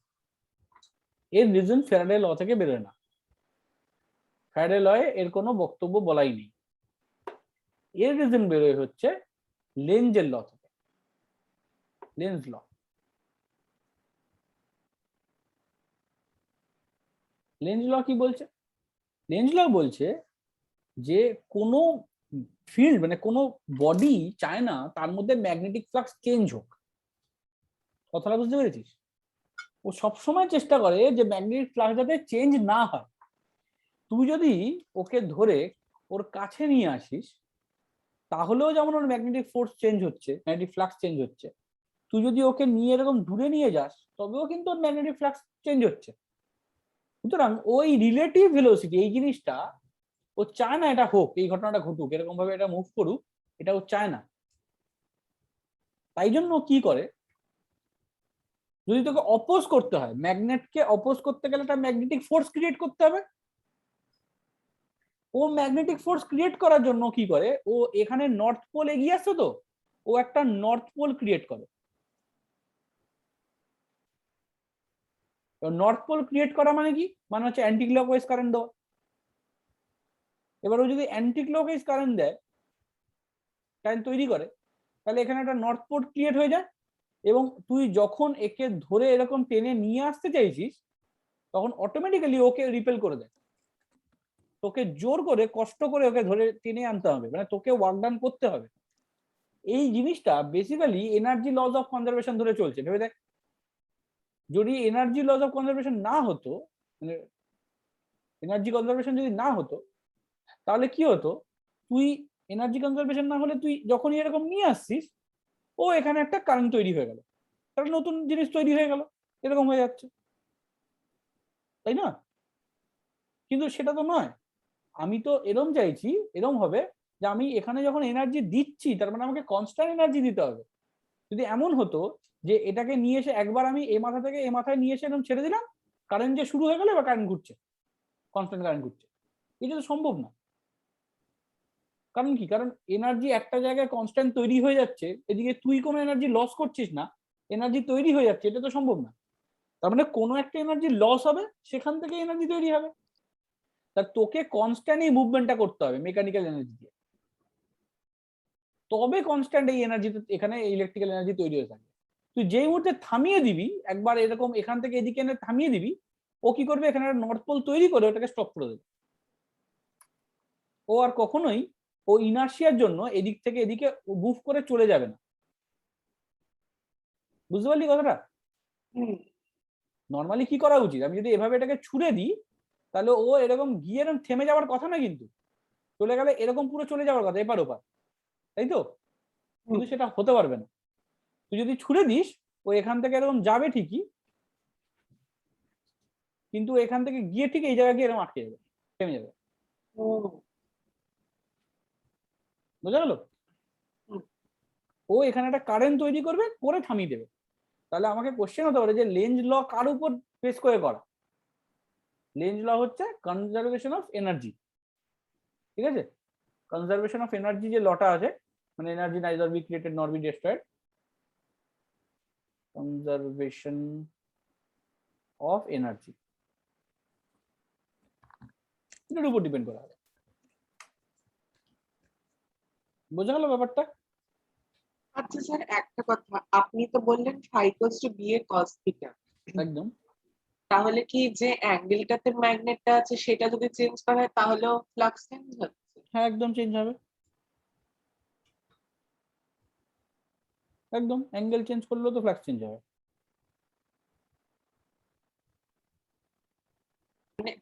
এর রিজন ফ্যারাডে ল থেকে বেরোয় না, ফ্যারাডে লয়ে এর কোনো বক্তব্য বলাই নেই। এর রিজন বেরোয় হচ্ছে লেঞ্জের ল থেকে, লেন্স ল। লেন্স ল কি বলছে? লেন্স ল বলছে যে কোনো ফিল্ড মানে কোনো বডি চায় না তার মধ্যে ম্যাগনেটিক ফ্লাক্স চেঞ্জ হোক। কথাটা বুঝতে পেরেছিস? ও সবসময় চেষ্টা করে যে ম্যাগনেটিক ফ্লাক্স যাতে চেঞ্জ না হয়। তুই যদি ওকে ধরে ওর কাছে নিয়ে আসিস তাহলেও যেমন ওর ম্যাগনেটিক ফোর্স চেঞ্জ হচ্ছে, ম্যাগনেটিক ফ্লাক্স চেঞ্জ হচ্ছে, তুই যদি ওকে নিয়ে এরকম দূরে নিয়ে যাস তবেও কিন্তু ওর ম্যাগনেটিক ফ্লাক্স চেঞ্জ হচ্ছে। সুতরাং ওই রিলেটিভ ভেলোসিটি এই জিনিসটা ও চায় না এটা হোক, এই ঘটনাটা ঘটুক, এরকম ভাবে এটা মুভ করুক, এটা ও চায় না। তাই জন্য কি করে, যদি তোকে অপোজ করতে হয়, ম্যাগনেটকে অপোজ করতে গেলে একটা ম্যাগনেটিক ফোর্স ক্রিয়েট করতে হবে। ও ম্যাগনেটিক ফোর্স ক্রিয়েট করার জন্য কি করে, ও এখানে নর্থ পোল এগিয়ে আসছে, তো ও একটা নর্থ পোল ক্রিয়েট করে। নর্থ পোল ক্রিয়েট করা মানে কি, মানে হচ্ছে অ্যান্টি ক্লকওয়াইজ কারেন্ট দেওয়া। এবার ও যদি অ্যান্টি ক্লকওয়াইজ কারেন্ট দেয়, কারেন্ট তৈরি করে, তাহলে এখানে একটা নর্থ পোল ক্রিয়েট হয়ে যায়, এবং তুই যখন একে ধরে এরকম টেনে নিয়ে আসতে চাইছিস, তখন অটোমেটিক্যালি ওকে রিপেল করে দেয়। তোকে জোর করে কষ্ট করে ওকে ধরে টেনে আনতে হবে, মানে তোকে ওয়ার্ক ডান করতে হবে। এই জিনিসটা basically energy lodge of conservation ধরে চলছে, ভেবে দেখ। যদি এনার্জি লজ অফ কনজারভেশন না হতো, মানে এনার্জি কনজারভেশন যদি না হতো, তাহলে কি হতো, তুই এনার্জি কনজারভেশন না হলে তুই যখনই এরকম নিয়ে আসছিস, ও এখানে একটা কারেন্ট তৈরি হয়ে গেল, তাহলে নতুন জিনিস তৈরি হয়ে গেল, এরকম হয়ে যাচ্ছে, তাই না? কিন্তু সেটা তো নয়। আমি তো এরম চাইছি, এরম হবে যে আমি এখানে যখন এনার্জি দিচ্ছি, তার মানে আমাকে কনস্ট্যান্ট এনার্জি দিতে হবে। যদি এমন হতো যে এটাকে নিয়ে এসে একবার আমি এ মাথা থেকে এ মাথায় নিয়ে এসে এরকম ছেড়ে দিলাম, কারেন্ট যে শুরু হয়ে গেল, এবার কারেন্ট ঘুরছে, কনস্ট্যান্ট কারেন্ট ঘুরছে, এটা তো সম্ভব না। কারণ কি, কারণ এনার্জি একটা জায়গায় কনস্ট্যান্ট তৈরি হয়ে যাচ্ছে, এদিকে তুই কোনো এনার্জি লস করছিস না, এনার্জি তৈরি হয়ে যাচ্ছে, এটা তো সম্ভব না। তার মানে কোনো একটা এনার্জি লস হবে, সেখান থেকে এনার্জি তৈরি হবে। তা তোকে কনস্ট্যান্ট এই মুভমেন্টটা করতে হবে মেকানিক্যাল এনার্জি দিয়ে, তবে কনস্ট্যান্ট এই এনার্জি এখানে ইলেকট্রিক্যাল এনার্জি তৈরি হয়ে থাকে। তুই যেই মুহূর্তে থামিয়ে দিবি, একবার এরকম এখান থেকে এদিকে এনে থামিয়ে দিবি, ও কি করবে, এখানে একটা নর্থ পোল তৈরি করে ওটাকে স্টপ করে দেবে। ও আর কখনোই ও ইনার্শিয়ার জন্য এদিক থেকে এদিকে মুভ করে চলে যাবে না। বুঝতে পারলি কথাটা? নর্মালি কি করা উচিত, আমি যদি এভাবে এটাকে ছুড়ে দিই, তাহলে ও এরকম গিয়ে এরকম থেমে যাওয়ার কথা না, কিন্তু চলে গেলে এরকম পুরো চলে যাওয়ার কথা এপার ওপার, তাই তো? কিন্তু সেটা হতে পারবে না। তুই যদি ছুড়ে দিস, ও এখান থেকে এরকম যাবে ঠিকই, কিন্তু এখান থেকে গিয়ে ঠিক এই জায়গায় গিয়ে এরকম আটকে যাবে, থেমে যাবে। বুঝা গেল? ও এখানে একটা কারেন্ট তৈরি করবে, করে থামিয়ে দেবে। তাহলে আমাকে কোশ্চেন হতে পারে যে লেঞ্জ ল কার উপর বেস করে করা? লেঞ্জ ল হচ্ছে কনজারভেশন অফ এনার্জি, ঠিক আছে? কনজারভেশন অফ এনার্জি যে লটা আছে, মানে এনার্জি নাইদার বি ক্রিয়েটেড নর B destroyed, conservation of energy, এটার উপর ডিপেন্ড করা হবে। বোঝা গেল ব্যাপারটা? আচ্ছা স্যার, একটা কথা, আপনি তো বললেন phi equals to b এর cos theta, একদম। তাহলে কি যে অ্যাঙ্গেলটাতে ম্যাগনেটটা আছে সেটা যদি চেঞ্জ করা হয় তাহলেও ফ্লাক্স চেঞ্জ হচ্ছে? হ্যাঁ, একদম চেঞ্জ হবে, একদম। অ্যাঙ্গেল চেঞ্জ করলেও তো ফ্লাক্স চেঞ্জ হবে। মানে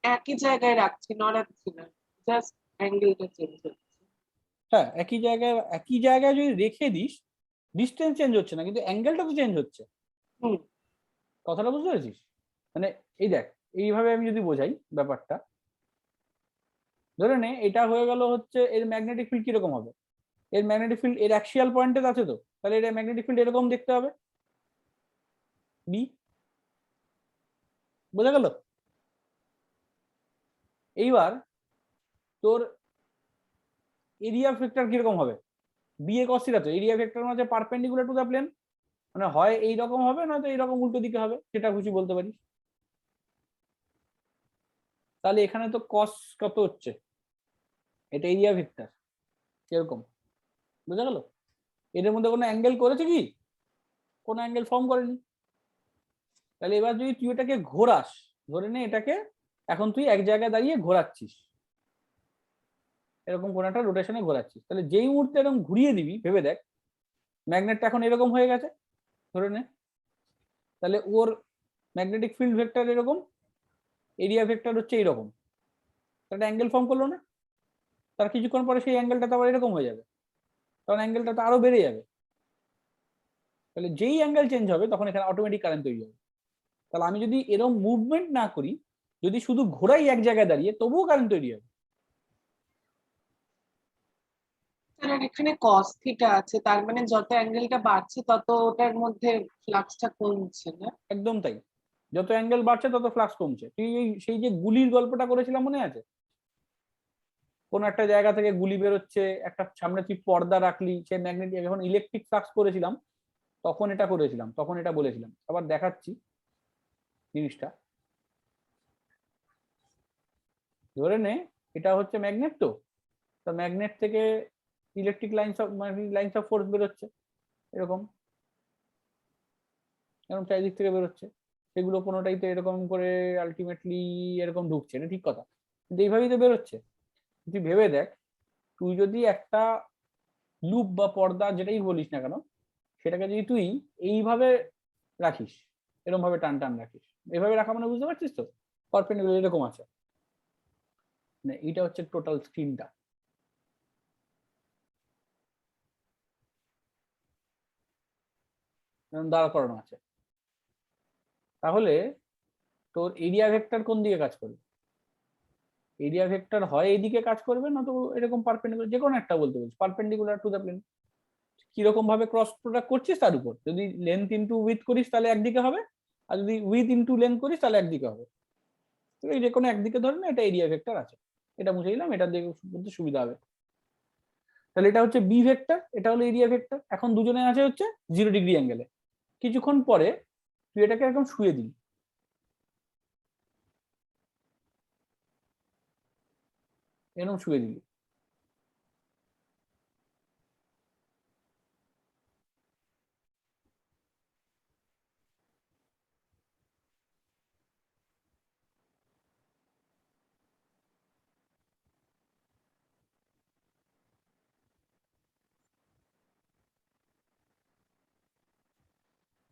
একই জায়গায় রাখছি, নড়াচ্ছি না, জাস্ট অ্যাঙ্গেলটা চেঞ্জ হচ্ছে। হ্যাঁ, একই জায়গায় যদি রেখে দিস, ডিস্টেন্স চেঞ্জ হচ্ছে না, কিন্তু অ্যাঙ্গেলটা তো চেঞ্জ হচ্ছে। হুম। কথাটা বুঝতে পেরেছিস? মানে এই দেখ, এইভাবে আমি যদি বোঝাই ব্যাপারটা, ধরে নে এটা হয়ে গেল হচ্ছে এর ম্যাগনেটিক ফিল্ড কিরকম হবে, এর ম্যাগনেটিক ফিল্ড এর অ্যাক্সিয়াল পয়েন্টে আছে, তো তাহলে এর ম্যাগনেটিক ফিল্ড এরকম দেখতে হবে, বি। বোঝা গেল? এইবার তোর এরিয়া ভেক্টর কিরকম হবে, বি এ cos থিটা, তো এরিয়া ভেক্টর মানে পারপেন্ডিকুলার টু দা প্লেন, মানে হয় এইরকম হবে, না তো এইরকম উল্টো দিকে হবে, সেটা খুশি বলতে পারিস। তাহলে এখানে তো cos কত হচ্ছে, এটা এরিয়া ভেক্টর এরকম। বুঝা গেল? এদের মধ্যে কোনো অ্যাঙ্গেল করেছে কি? কোনো অ্যাঙ্গেল ফর্ম করেনি। তাহলে এবার যদি তুই এটাকে ঘোরাস, ধরে নে এটাকে এখন তুই এক জায়গায় দাঁড়িয়ে ঘোরাচ্ছিস, এরকম কোন একটা রোটেশনে ঘোরাচ্ছিস, তাহলে যেই মুহূর্তে এরকম ঘুরিয়ে দিবি, ভেবে দেখ, ম্যাগনেটটা এখন এরকম হয়ে গেছে ধরে নে, তাহলে ওর ম্যাগনেটিক ফিল্ড ভেক্টর এরকম, এরিয়া ভেক্টর হচ্ছে এইরকম, একটা অ্যাঙ্গেল ফর্ম করলো না? তার কিছুক্ষণ পরে সেই অ্যাঙ্গেলটা তো আবার এরকম হয়ে যাবে, তখন অ্যাঙ্গেলটা তো আরো বেড়ে যাবে। তাহলে যেই অ্যাঙ্গেল চেঞ্জ হবে, তখন এখানে অটোমেটিক কারেন্ট তৈরি হবে। তাহলে আমি যদি এরকম মুভমেন্ট না করি, যদি শুধু ঘোরাই এক জায়গায় দাঁড়িয়ে, তবুও কারেন্ট তৈরি হবে। স্যার স্যার এখানে কস থিটা আছে, তার মানে যত অ্যাঙ্গেলটা বাড়ছে তত ওটার মধ্যে ফ্লাক্সটা কমছে না? একদম তাই, যত অ্যাঙ্গেল বাড়ছে তত ফ্লাক্স কমছে। তুই সেই যে গুলির গল্পটা করেছিলাম মনে আছে? কোন একটা জায়গা থেকে গুলি বেরোচ্ছে, একটা সামনে তুই পর্দা রাখলি, সে ম্যাগনেটিক, যখন ইলেকট্রিক ফ্লাক্স করেছিলাম তখন এটা করেছিলাম, তখন এটা বলেছিলাম। আবার দেখাচ্ছি জিনিসটা। ধরে নে এটা হচ্ছে ম্যাগনেট, তো ম্যাগনেট থেকে ইলেকট্রিক লাইন্স অফ ফোর্স বেরোচ্ছে, এরকম এরকম চারিদিক থেকে বেরোচ্ছে। সেগুলো কোনোটাই তো এরকম করে আলটিমেটলি এরকম ঢুকছে, এটা ঠিক কথা, কিন্তু এইভাবেই তো বেরোচ্ছে। তুই ভেবে দেখ, তুই যদি একটা লুপ বা পর্দা যেটাই বলিস না কেন, সেটাকে যদি তুই এইভাবে রাখিস, এরকম ভাবে টান টান রাখিস, এভাবে রাখা মানে বুঝতে পারছিস তো, পারপেন্ডিকুলার এরকম আছে, মানে এইটা হচ্ছে টোটাল স্ক্রিনটা দাঁড়া করানো আছে। তাহলে তোর এরিয়া ভেক্টর কোন দিকে কাজ করবে? এরিয়া ভেক্টর হয় এইদিকে কাজ করবে, না তো এরকম পারপেন্ডিকুলার, যে কোনো একটা বলতে বলছি, পারপেন্ডিকুলার টু দ্য প্লেন। কিরকম ভাবে ক্রস প্রোডাক্ট করছিস তার উপর, যদি লেন্থ ইনটু উইথ করিস তাহলে একদিকে হবে, আর যদি উইথ ইনটু লেন্থ করিস তাহলে একদিকে হবে। তো এই যে কোনো একদিকে ধরে না, এটা এরিয়া ভেক্টর আছে, এটা মুছে দিলাম, এটা দিয়ে বুঝতে সুবিধা হবে। তাহলে এটা হচ্ছে বি ভেক্টর, এটা হলো এরিয়া ভেক্টর। এখন দুজনে আছে হচ্ছে 0 ডিগ্রি অ্যাঙ্গেলে। কিছুক্ষণ পরে তুই এটাকে একদম শুয়ে দিলি, এরকম শুয়ে দিলি,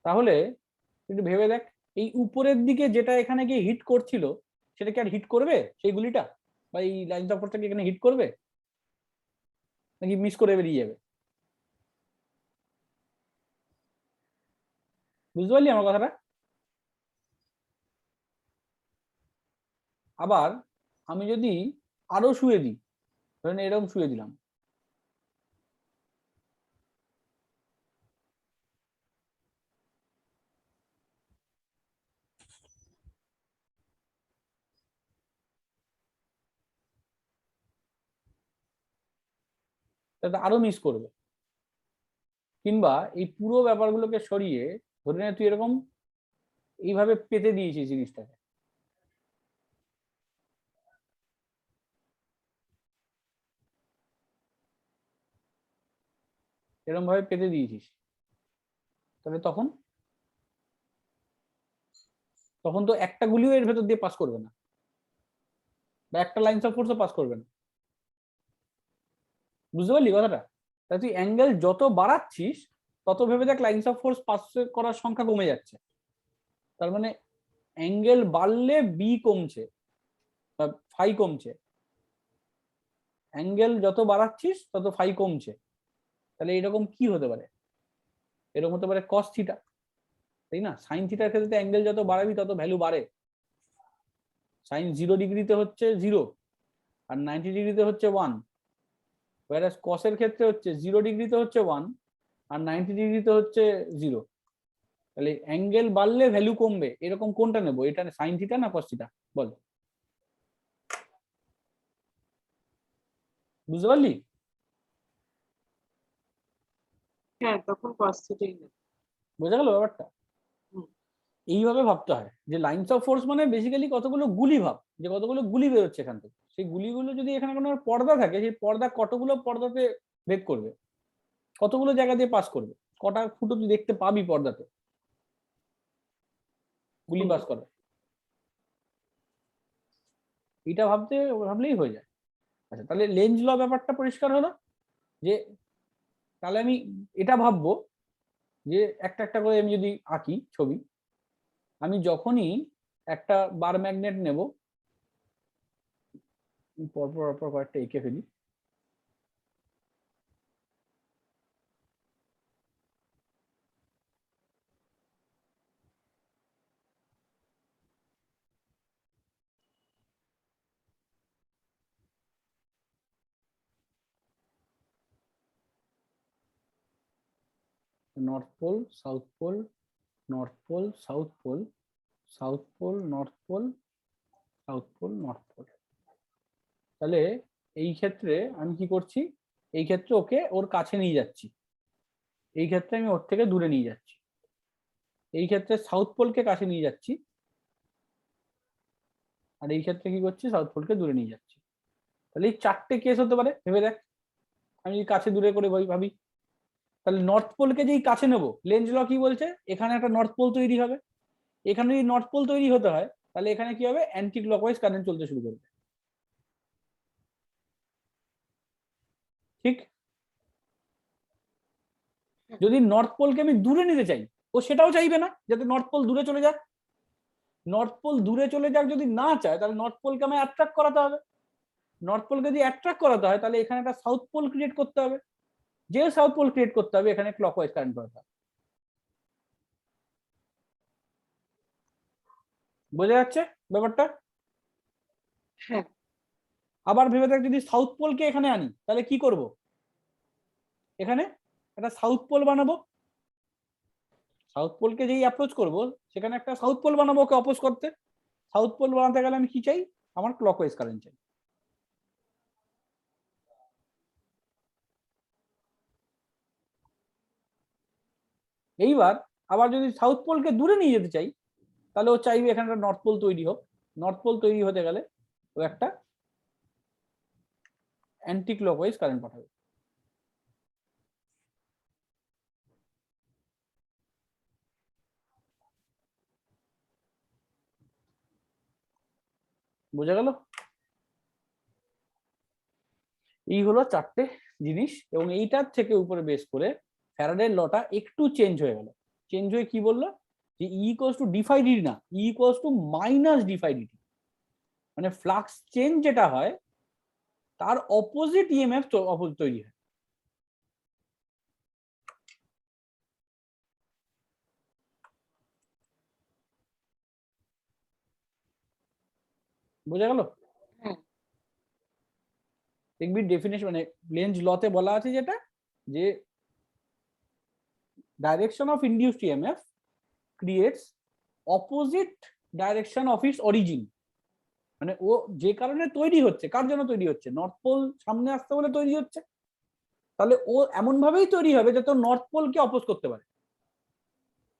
তাহলে একটু ভেবে দেখ, এই উপরের দিকে যেটা এখানে গিয়ে হিট করছিল, সেটা কি আর হিট করবে সেই গুলিটা, বা এই লাইন অফ ফোর্সটা কি এখানে হিট করবে, নাকি মিস করে বেরিয়ে যাবে? বুঝতে পারলি আমার কথাটা? আবার আমি যদি আরো শুয়ে দিই, ধরেন এরকম শুয়ে দিলাম, তাহলে আরো মিস করবে। কিংবা এই পুরো ব্যাপারগুলোকে সরিয়ে ধরে নে তুই এরকম এইভাবে পেতে দিয়েছিস জিনিসটাকে, এরকম ভাবে পেতে দিয়েছিস, তাহলে তখন তখন তো একটা গুলিও এর ভেতর দিয়ে পাস করবে না, বা একটা লাইন্স অফ ফোর্সও পাস করবে না। বুঝতে পারলি কথাটা? তাই তুই অ্যাঙ্গেল যত বাড়াচ্ছিস তত ভেবে দেখ লাইন্স অফ ফোর্স পাস করার সংখ্যা কমে যাচ্ছে। তার মানে অ্যাঙ্গেল বাড়লে বি কমছে বা ফাই কমছে, অ্যাঙ্গেল যত বাড়াচ্ছিস তত ফাই কমছে। তাহলে এরকম কি হতে পারে? এরকম হতে পারে কস থিটা, তাই না? সাইন থিটার ক্ষেত্রে অ্যাঙ্গেল যত বাড়াবি তত ভ্যালু বাড়ে। সাইন 0 ডিগ্রিতে হচ্ছে 0, আর 90 ডিগ্রিতে হচ্ছে 1, ওয়ারাস কসের ক্ষেত্রে হচ্ছে 0 ডিগ্রিতে হচ্ছে 1, আর 90 ডিগ্রিতে হচ্ছে 0। তাহলে অ্যাঙ্গেল বাড়লে ভ্যালু কমবে, এরকম কোনটা নেবো, এটা সাইন থিটা না কস থিটা, বল? বুঝতে পারলি? হ্যাঁ, তখন কস থিটাই না। বোঝা গেল ব্যাপারটা? হুম। এইভাবে ভাবতে হয় যে লাইন্স অফ ফোর্স মানে বেসিক্যালি কতগুলো গুলি, ভাব যে কতগুলো গুলি বেরোচ্ছে এখান থেকে, সেই গুলিগুলো যদি এখানে কোনো পর্দা থাকে, সেই পর্দা কতগুলো পর্দাতে ভেদ করবে, কতগুলো জায়গা দিয়ে পাস করবে, কটা ফুটো তুই দেখতে পাবি পর্দাতে গুলি হুম। পাস করে, এটা ভাবলেই হয়ে যায়। আচ্ছা, তাহলে লেন্স ল ব্যাপারটা পরিষ্কার হলো, যে তাহলে আমি এটা ভাববো যে একটা একটা করে আমি যদি আঁকি ছবি, আমি যখনই একটা বার ম্যাগনেট নেব, পরপর পরপর কয়েকটা এঁকে ফেলি, north pole, south pole, north pole, south pole, south pole, north pole, south pole, north pole. তাহলে এই ক্ষেত্রে আমি কি করছি, এই ক্ষেত্রে ওকে ওর কাছে নিয়ে যাচ্ছি, এই ক্ষেত্রে আমি ওর থেকে দূরে নিয়ে যাচ্ছি, এই ক্ষেত্রে সাউথ পোলকে কাছে নিয়ে যাচ্ছি, আর এই ক্ষেত্রে কি করছি, সাউথ পোলকে দূরে নিয়ে যাচ্ছি। তাহলে এই চারটে কেস হতে পারে, ভেবে দেখ। আমি যদি কাছে দূরে করে ভাবি, তাহলে নর্থ পোলকে যেই কাছে নেব, লেন্জ ল কি বলছে, এখানে একটা নর্থ পোল তৈরি হবে। এখানে যদি নর্থ পোল তৈরি হতে হয়, তাহলে এখানে কি হবে, অ্যান্টি ক্লকওয়াইজ কারেন্ট চলতে শুরু করবে। ঠিক? যদি নর্থ পোলকে আমি দূরে নিতে চাই, ও সেটাও চাইবে না, যাতে নর্থ পোল দূরে চলে যাক। নর্থ পোল দূরে চলে যাক যদি না চায়, তাহলে নর্থ পোলকে আমায় অ্যাট্রাক্ট করাতে হবে। নর্থ পোলকে যদি অ্যাট্রাক্ট করাতে হয়, তাহলে এখানে একটা সাউথ পোল ক্রিয়েট করতে হবে। যে সাউথ পোল ক্রিয়েট করতে হবে, এখানে ক্লকওয়াইজ কারেন্ট করাতে হবে। বোঝা যাচ্ছে ব্যাপারটা? হ্যাঁ, আবার ভেবে দেখ, যদি সাউথ পোলকে এখানে আনি, তাহলে কি করব, এখানে একটা সাউথ পোল বানাবো। সাউথ পোলকে যেই অ্যাপ্রোচ করব, সেখানে একটা সাউথ পোল বানাবো ওকে অপোজ করতে। সাউথ পোল বানাতে গেলে আমি কি চাই, আমার ক্লকওয়াইজ কারেন্ট চাই। এইবার আবার যদি সাউথ পোলকে দূরে নিয়ে যেতে চাই, তাহলে ও চাইবে এখানে একটা নর্থ পোল তৈরি হোক। নর্থ পোল তৈরি হতে গেলে ও একটা অ্যান্টি ক্লকওয়াইজ কারেন্ট পাঠাবে। বোঝা গেল? এই হলো চারটে জিনিস, এবং এইটার থেকে উপরে বেস করে ফ্যারাডের লটা একটু চেঞ্জ হয়ে গেল। চেঞ্জ হয়ে কি বললো, যে E equals to d phi dt না, E equals to minus d phi dt. মানে ফ্লাক্স চেঞ্জ যেটা হয়, তার অপোজিট ইএমএফ তৈরি হয়। বোঝা গেল? হ্যাঁ, দেখবি ডেফিনেশন, মানে লেন্জ লতে বলা আছে যেটা, যে direction of induced EMF creates opposite direction of its origin. মানে ও যে কারণে তৈরি হচ্ছে, কার জন্য তৈরি হচ্ছে, নর্থ পোল সামনে আসতে বলে তৈরি হচ্ছে, তাহলে ও এমন ভাবেই তৈরি হবে যাতে নর্থ পোলকে অপোজ করতে পারে।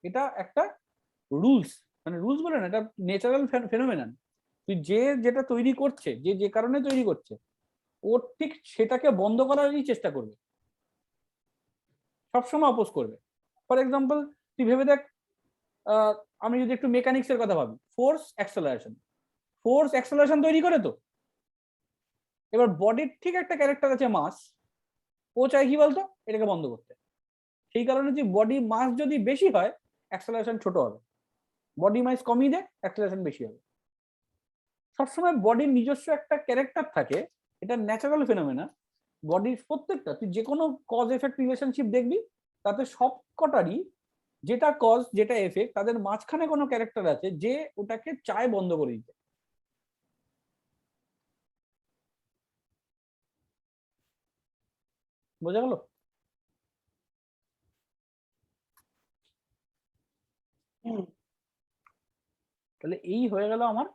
এটা একটা রুলস, মানে রুলস বলে না, এটা ন্যাচারাল ফেনোমেনন। তুই যে যেটা তৈরি করছে, যে যে কারণে তৈরি করছে, ও ঠিক সেটাকে বন্ধ করারই চেষ্টা করবে, সবসময় অপোজ করবে। ফর এক্সাম্পল, তুই ভেবে দেখ, আমি যদি একটু মেকানিক্স এর কথা ভাবি, ফোর্স অ্যাক্সেলারেশন, ফোর্স অ্যাক্সেলারেশন তৈরি করে তো। এবার বডির ঠিক একটা ক্যারেক্টার আছে, মাস, ও চাই কি বলতো, এটাকে বন্ধ করতে। সেই কারণে যে বডি মাস যদি বেশি হয়, অ্যাক্সেলারেশন ছোট হবে, বডি মাস কমিয়ে দেয়, অ্যাক্সেলারেশন বেশি হবে। সবসময় বডির নিজস্ব একটা ক্যারেক্টার থাকে, এটা ন্যাচারাল ফেনোমেনা। বডির প্রত্যেকটা, তুই যে কোনো কজ এফেক্ট রিলেশনশিপ দেখবি, তাতে সব কটারই যেটা কজ যেটা এফেক্ট, তাদের মাঝখানে কোনো ক্যারেক্টার আছে যে ওটাকে চায় বন্ধ করে দিতে। বোঝা গেল? হুম, তাহলে এই হয়ে গেল আমার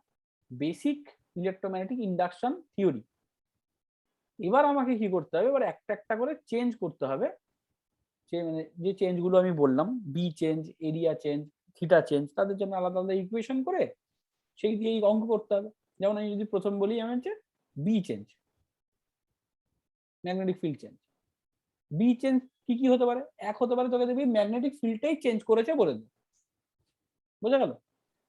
বেসিক ইলেকট্রোম্যাগনেটিক ইন্ডাকশন থিওরি। এবার আমাকে কি করতে হবে, এবার একটা একটা করে চেঞ্জ করতে হবে। মানে যে চেঞ্জ গুলো আমি বললাম, be change, area change, theta change, তাদের জন্য আলাদা আলাদা ইকুয়েশন করে সেই দিয়ে অঙ্ক করতে হবে। যেমন আমি যদি প্রথম বলি, আমি হচ্ছে be change, magnetic field change. Be change কি কি হতে পারে, এক হতে পারে তোকে দেখবি ম্যাগনেটিক ফিল্ডটাই চেঞ্জ করেছে বলে দেবে। বোঝা গেল?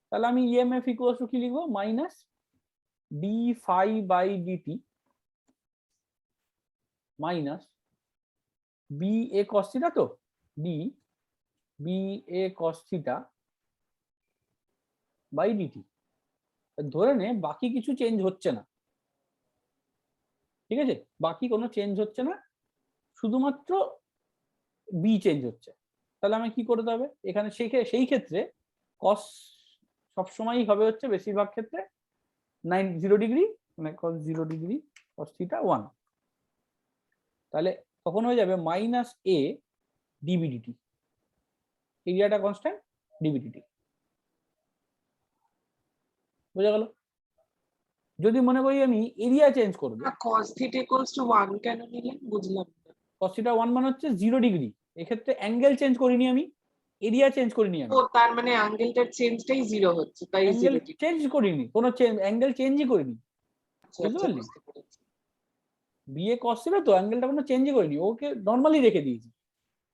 তাহলে আমি ইএমএফ ইকুয়ালস টু কি লিখবো, minus D phi by dt minus B A cos theta, তো d B A cos theta by dt. ধরে নে বাকি কিছু চেঞ্জ হচ্ছে না, ঠিক আছে, বাকি কোনো চেঞ্জ হচ্ছে না, শুধুমাত্র বি চেঞ্জ হচ্ছে। তাহলে আমি কি করতে হবে এখানে, সেই ক্ষেত্রে কস সবসময়ই হবে হচ্ছে বেশিরভাগ ক্ষেত্রে 0 ডিগ্রি, মানে কস 0 ডিগ্রি কস থিটা 1। তাহলে তখন হয়ে যাবে মাইনাস এ ডিবি ডিটি। এরিয়াটা কনস্ট্যান্ট, ডিভিডিটি। বোঝা গেল? যদি মনে করি আমি এরিয়া চেঞ্জ করব, cos theta equals to 1 কেন নিলেন বুঝলাম না। cos θ 1 মানে হচ্ছে 0 ডিগ্রি, এক্ষেত্রে অ্যাঙ্গেল চেঞ্জ করিনি আমি, এরিয়া চেঞ্জ করিনি আমি, ও তার মানে অ্যাঙ্গেলটার চেঞ্জটাই 0 হচ্ছে তাই অ্যাঙ্গেল 0 ডিগ্রি। চেঞ্জ করিনি, কোনো অ্যাঙ্গেল চেঞ্জই করিনি, বুঝতে পারলি? বুঝতে পেরেছি। বিয়ে cos ছিল তো, অ্যাঙ্গেলটা কোনো চেঞ্জই করিনি, ওকে নর্মালি রেখে দিয়েছি,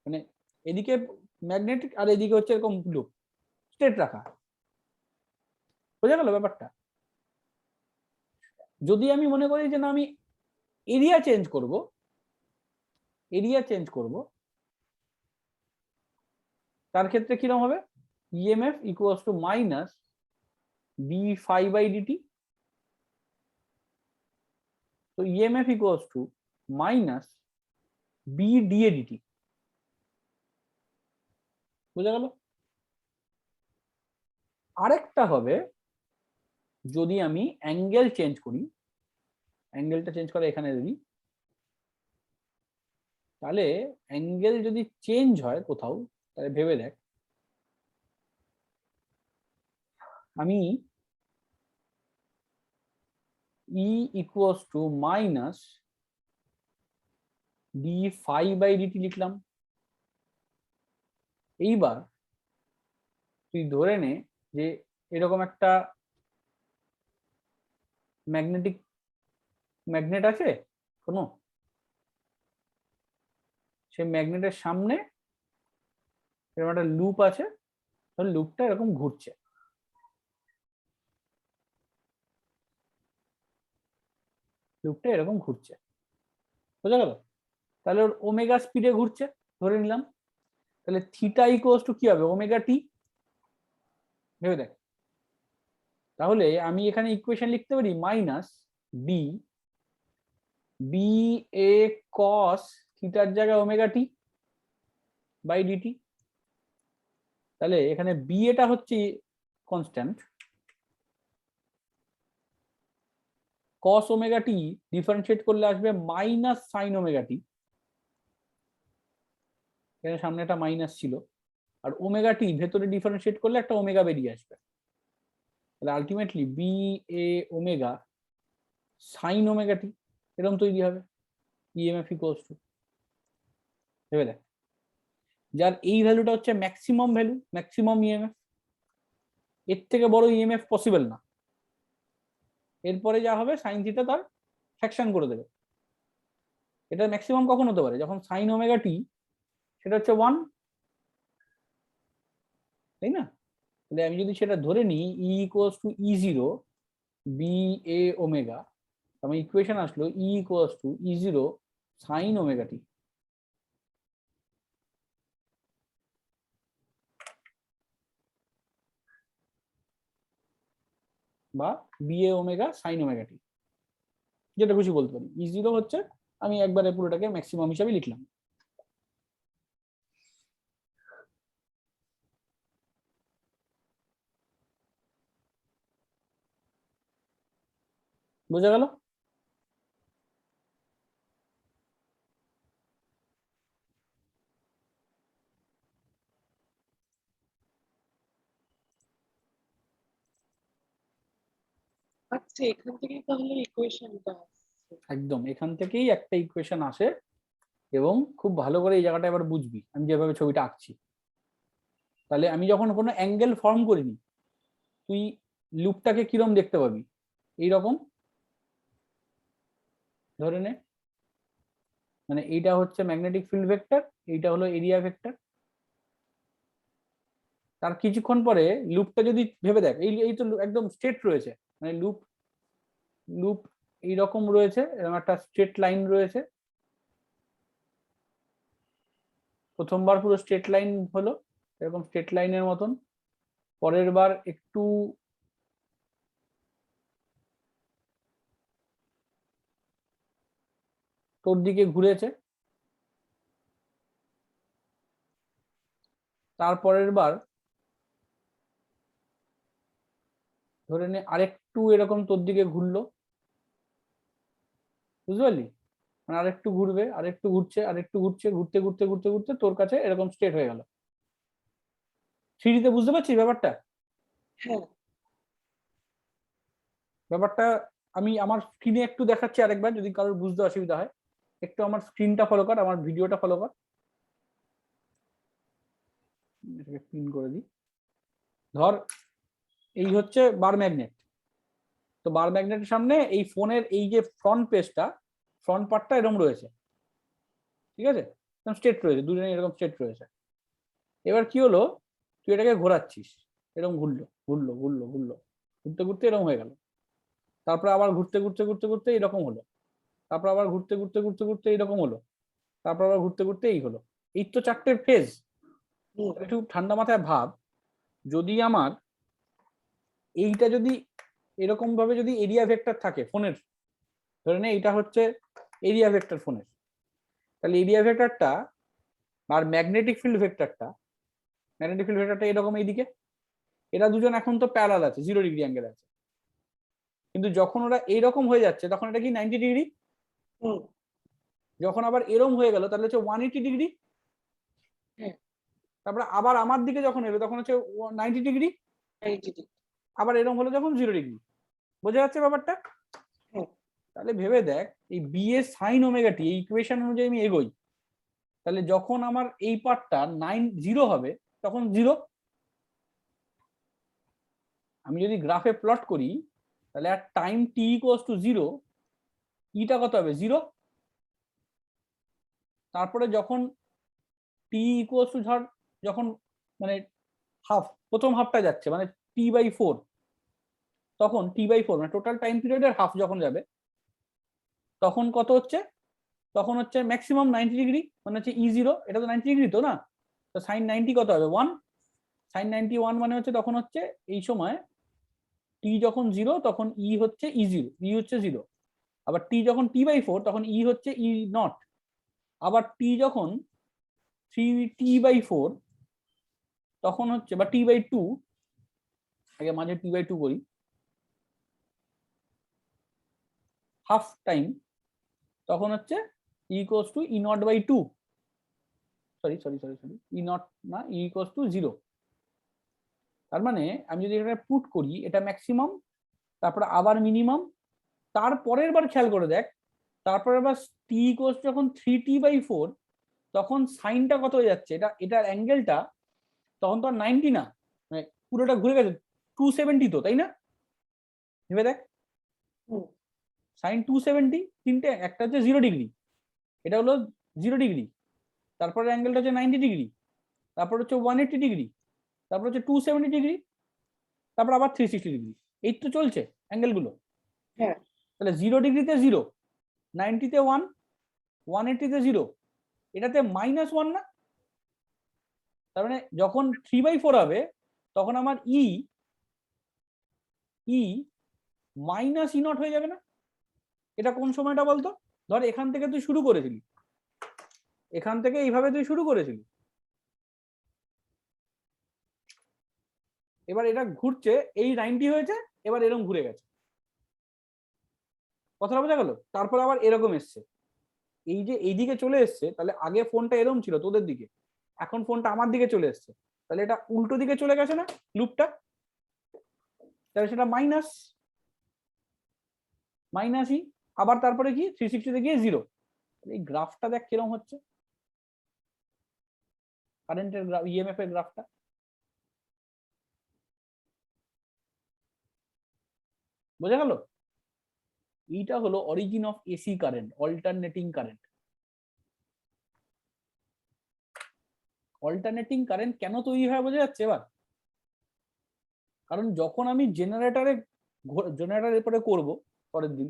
মানে এদিকে ম্যাগনেটিক আর এদিকে হচ্ছে এরকম লুপ, স্ট্রেট রাখা। বোঝা গেল ব্যাপারটা? যদি আমি মনে করি যে না আমি এরিয়া চেঞ্জ করব, এরিয়া চেঞ্জ করব, তার ক্ষেত্রে কিরকম হবে? EMF equals to minus B phi by dt. তো EMF equals to minus B dA dt. বুঝা গেল? আরেকটা হবে যদি আমি অ্যাঙ্গেল চেঞ্জ করি, অ্যাঙ্গেলটা চেঞ্জ করে এখানে দিই, তাহলে অ্যাঙ্গেল যদি চেঞ্জ হয় কোথাও, তাহলে ভেবে দেখ, আমি E equals to minus D phi by DT লিখলাম। এইবার তুই ধরে নে যে এরকম একটা ম্যাগনেট আছে কোনো, সেই ম্যাগনেটের সামনে এরকম একটা লুপ আছে, লুপটা এরকম ঘুরছে, লুপটা এরকম ঘুরছে, বোঝা গেল? তাহলে ওর ওমেগা স্পিডে ঘুরছে ধরে নিলাম, তাহলে থিটা ইকুয়ালস টু কি হবে? Omega t. ভেবে দেখ, তাহলে আমি এখানে ইকুয়েশন লিখতে পারি মাইনাস বি বি এ কস থিটার জায়গায় ওমেগা টি বাই ডিটি। তাহলে এখানে বি এটা হচ্ছে কনস্ট্যান্ট, কস ওমেগা টি ডিফারেন্সিয়েট করলে আসবে মাইনাস সাইন ওমেগা টি, এখানে সামনে একটা মাইনাস ছিল, আর ওমেগা টি ভেতরে ডিফারেন্সিয়েট করলে একটা ওমেগা বেরিয়ে আসবে। তাহলে ultimately B A omega sine omega টি এরকম তৈরি হবে। ইএমএফ ইকুয়ালস টু, ভেবে দেখ, যার এই ভ্যালুটা হচ্ছে ম্যাক্সিমাম ভ্যালু, ম্যাক্সিমাম ইএমএফ, এর থেকে বড় ইএমএফ পসিবল না। এরপরে যা হবে সাইন থিটা তার ফ্র্যাকশন করে দেবে। এটা ম্যাক্সিমাম কখন হতে পারে? যখন সাইন ওমেগা টি সেটা হচ্ছে 1, তাই না? তাহলে আমি যদি সেটা ধরে নিই E equals to E zero B A omega, আমার ইকুয়েশন আসলো E equals to E zero sine omega t. বা B A omega sine omega t, যেটা খুশি বলতে পারি। ই জিরো হচ্ছে, আমি একবারে পুরোটাকে ম্যাক্সিমাম হিসাবে লিখলাম। বোঝা গেল? আচ্ছা এখান থেকেই তাহলে ইকুয়েশনটা আসছে। একদম এখান থেকেই একটা ইকুয়েশন আসে, এবং খুব ভালো করে এই জায়গাটা এবার বুঝবি আমি যেভাবে ছবিটা আঁকছি। তাহলে আমি যখন কোনো অ্যাঙ্গেল ফর্ম করিনি, তুই লুপটাকে কিরম দেখতে পাবি? এইরকম ধরে নে, মানে এইটা হচ্ছে ম্যাগনেটিক ফিল্ড ভেক্টর, এইটা হলো এরিয়া ভেক্টর। তার কিছুক্ষণ পরে লুপটা যদি ভেবে দেখ, এই তো একদম স্ট্রেট রয়েছে, মানে লুপ লুপ এইরকম রয়েছে, এরকম একটা স্ট্রেট লাইন রয়েছে। প্রথমবার পুরো স্ট্রেট লাইন হলো এরকম স্ট্রেট লাইনের মতন, পরের বার একটু তোর দিকে ঘুরেছে, তারপরের বার ধরে নে আরেকটু এরকম তোর দিকে ঘুরলো, বুঝতে পারলি? মানে আরেকটু ঘুরবে, আরেকটু ঘুরছে, আরেকটু ঘুরছে, ঘুরতে ঘুরতে ঘুরতে ঘুরতে তোর কাছে এরকম স্ট্রেট হয়ে গেল। 3D তে বুঝতে পারছিস ব্যাপারটা? হ্যাঁ ব্যাপারটা আমি আমার স্ক্রিনে একটু দেখাচ্ছি আরেকবার, যদি কারোর বুঝতে অসুবিধা হয় একটু আমার স্ক্রিনটা ফলো কর, আমার ভিডিওটা ফলো কর। এটাকে পিন করে দিই। ধর এই হচ্ছে বার ম্যাগনেট, তো বার ম্যাগনেটের সামনে এই ফোনের এই যে ফ্রন্ট পেজটা, ফ্রন্ট পার্টটা এরকম রয়েছে, ঠিক আছে, এরকম স্ট্রেট রয়েছে, দুজনে এরকম স্ট্রেট রয়েছে। এবার কি হলো, তুই এটাকে ঘোরাচ্ছিস, এরকম ঘুরলো ঘুরলো ঘুরলো ঘুরলো, ঘুরতে ঘুরতে এরকম হয়ে গেল, তারপরে আবার ঘুরতে ঘুরতে ঘুরতে ঘুরতে এরকম হলো, তারপর আবার ঘুরতে ঘুরতে ঘুরতে ঘুরতে এরকম হলো, তারপর আবার ঘুরতে ঘুরতে এই হলো। এই তো 4টে ফেজ। হুম, একটু ঠান্ডা মাথায় ভাব, যদি আমার এইটা যদি এরকম ভাবে যদি এরিয়া ভেক্টর থাকে ফোনের, ধরে নে এটা হচ্ছে এরিয়া ভেক্টর ফোনের, তাহলে এরিয়া ভেক্টরটা আর ম্যাগনেটিক ফিল্ড ভেক্টরটা, ম্যাগনেটিক ফিল্ড ভেক্টরটা এরকম এইদিকে, এরা দুজন এখন তো প্যারালাল আছে, 0 ডিগ্রি অ্যাঙ্গেল আছে, কিন্তু যখন ওরা এইরকম হয়ে যাচ্ছে তখন এটা কি 90 ডিগ্রি, হুম, যখন আবার এরম হয়ে গেল তাহলে হচ্ছে 180 ডিগ্রি, হ্যাঁ তারপরে আবার আমার দিকে যখন এলো তখন হচ্ছে 90 ডিগ্রি, 90 degree, আবার এরম হলো যখন 0 ডিগ্রি। বোঝা যাচ্ছে ব্যাপারটা? হ্যাঁ তাহলে ভেবে দেখ, এই বি এর সাইন ওমেগা টি এই ইকুয়েশন অনুযায়ী আমি এগোই, তাহলে যখন আমার এই পার্টটা 0 হবে তখন 0। আমি যদি গ্রাফে প্লট করি তাহলে আর টাইম টি ইকুয়ালস টু 0, ইটা কত হবে 0। তারপরে যখন টি ইকুয়ালস টু ধর যখন মানে হাফ, প্রথম হাফটা যাচ্ছে মানে t/4, তখন t/4 মানে টোটাল টাইম পিরিয়ডের হাফ যখন যাবে তখন কত হচ্ছে, তখন হচ্ছে ম্যাক্সিমাম 90 ডিগ্রি, মানে হচ্ছে E0, এটা তো 90 ডিগ্রি তো না, তো সাইন 90 কত হবে 1, সাইন 91 মানে হচ্ছে তখন হচ্ছে এই সময় টি যখন 0 তখন ই হচ্ছে E0, ই হচ্ছে 0, আবার টি যখন t/4 তখন ই হচ্ছে E0, আবার টি যখন 3t/4 তখন হচ্ছে বা t/2, আগে মাঝে t/2 করি, হাফ টাইম, তখন হচ্ছে equals to E0/2, sorry sorry sorry sorry E0 না, ইকুয়ালস টু 0। তার মানে আমি যদি এটা পুট করি এটা ম্যাক্সিমাম, তারপরে আবার মিনিমাম, তারপরের বার খেয়াল করে দেখ, তারপরে আবার টি ইকুয়ালস যখন 3t/4 তখন সাইনটা কত হয়ে যাচ্ছে, এটার অ্যাঙ্গেলটা তখন তো আর 90 না, মানে পুরোটা ঘুরে গেছে 270, তো তাই না? ভেবে দেখ, হুম, সাইন 270, তিনটে, একটা হচ্ছে 0 ডিগ্রি, এটা হলো 0 ডিগ্রি, তারপরে অ্যাঙ্গেলটা হচ্ছে 90 ডিগ্রি, তারপর হচ্ছে 180 ডিগ্রি, তারপর হচ্ছে 270 ডিগ্রি, তারপর আবার 360 ডিগ্রি, এই তো চলছে অ্যাঙ্গেল গুলো। হ্যাঁ তাহলে 0 ডিগ্রিতে 0, 90-তে 1, 180-তে 0, এটাতে -1 না? তার মানে যখন 3/4 হবে তখন আমার ই মাইনাস E0 হয়ে যাবে না? এটা কোন সময়টা বলতো? ধর এখান থেকে তুই শুরু করেছিলি, এখান থেকে এইভাবে তুই শুরু করেছিলি, এবার এটা ঘুরছে, এই 90 হয়েছে, এবার এরকম ঘুরে গেছে, কথাটা বোঝা গেল? তারপর আবার এরকম এসছে, এই যে এইদিকে চলে এসছে, তাহলে আগে ফোনটা এরকম ছিল তোদের দিকে, এখন ফোনটা আমার দিকে চলে এসছে, তাহলে এটা উল্টো দিকে চলে গেছে না লুপটা, তাহলে সেটা মাইনাস মাইনাসই, আবার তারপরে কি 360-তে গিয়ে 0। এই গ্রাফটা দেখ কিরকম হচ্ছে, কারেন্টের গ্রাফ, ইএমএফ এর গ্রাফটা। বোঝা গেল? এইটা হলো origin of AC current, alternating current. Alternating current কেন তৈরি হয় বোঝা যাচ্ছে এবার? কারণ যখন আমি জেনারেটরের পরে করব পরের দিন,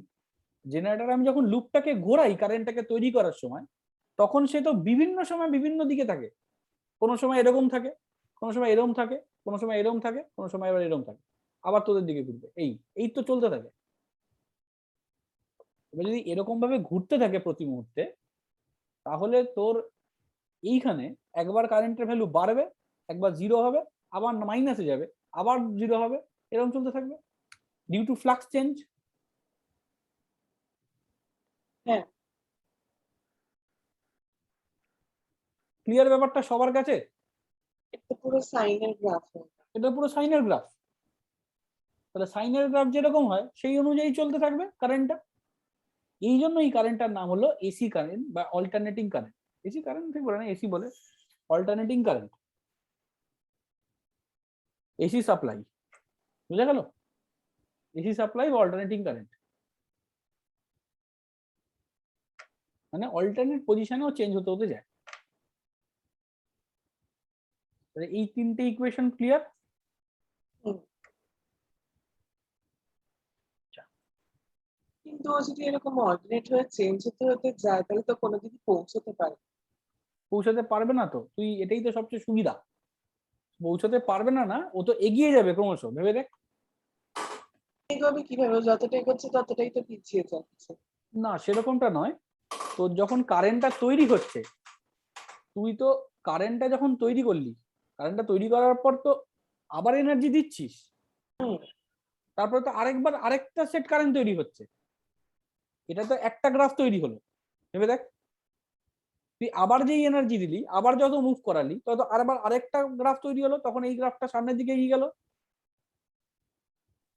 জেনারেটরে আমি যখন লুপটাকে ঘোরাই কারেন্টটাকে তৈরি করার সময়, তখন সে তো বিভিন্ন সময় বিভিন্ন দিকে থাকে, কোনো সময় এরকম থাকে, কোনো সময় এরকম থাকে, কোনো সময় এরকম থাকে, কোনো সময় আবার এরকম থাকে, আবার তোদের দিকে ঘুরবে, এই এই তো চলতে থাকে। এবার যদি এরকম ভাবে ঘুরতে থাকে প্রতি মুহূর্তে, তাহলে তোর এইখানে একবার কারেন্টের ভ্যালু বাড়বে, একবার 0 হবে, আবার মাইনাসে যাবে, আবার 0 হবে, এরকম চলতে থাকবে ডিউ টু ফ্লাক্স চেঞ্জ। হ্যাঁ ক্লিয়ার ব্যাপারটা সবার কাছে? এটা পুরো সাইনের গ্রাফ। এটা পুরো সাইনের গ্রাফ। তাহলে সাইনের গ্রাফ যেরকম হয় সেই অনুযায়ী চলতে থাকবে কারেন্টটা। এই জন্য এই কারেন্টটার নাম হলো এসি কারেন্ট বা অল্টারনেটিং কারেন্ট। এসি কারেন্ট ঠিক বলে না, এসি বলে, অল্টারনেটিং কারেন্ট, এসি সাপ্লাই। বুঝা গেল? এসি সাপ্লাই বা অল্টারনেটিং কারেন্ট মানে অল্টারনেট পজিশনেও চেঞ্জ হতে হতে যায়। এই তিনটে ইকুয়েশন ক্লিয়ার? কিন্তু ও যদি এরকম অল্টারনেট হয়ে চেঞ্জ হতে হতে যায় তাহলে তো কোনোদিনই পৌঁছতে পারে। পৌঁছাতে পারবে না তো, তুই এটাই তো সবচেয়ে সুবিধা। পৌঁছাতে পারবে না, না ও তো এগিয়ে যাবে ক্রমশ, ভেবে দেখ। এগোবে কিভাবে? যতটা এগোচ্ছে ততটাই তো পিছিয়ে যাচ্ছে। না সেরকমটা নয়, তো যখন কারেন্টটা তৈরি হচ্ছে, তুই তো কারেন্টটা যখন তৈরি করলি, কারেন্টটা তৈরি করার পর তো আবার এনার্জি দিচ্ছিস, তারপরে তো আরেকবার আরেকটা সেট কারেন্ট তৈরি হচ্ছে। এটা তো একটা গ্রাফ তৈরি হলো, ভেবে দেখ। তুই আবার যেই এনার্জি দিলি, আবার যত মুভ করালি তত আবার আরেকটা গ্রাফ তৈরি হলো, তখন এই গ্রাফটা সামনের দিকে এগিয়ে গেল।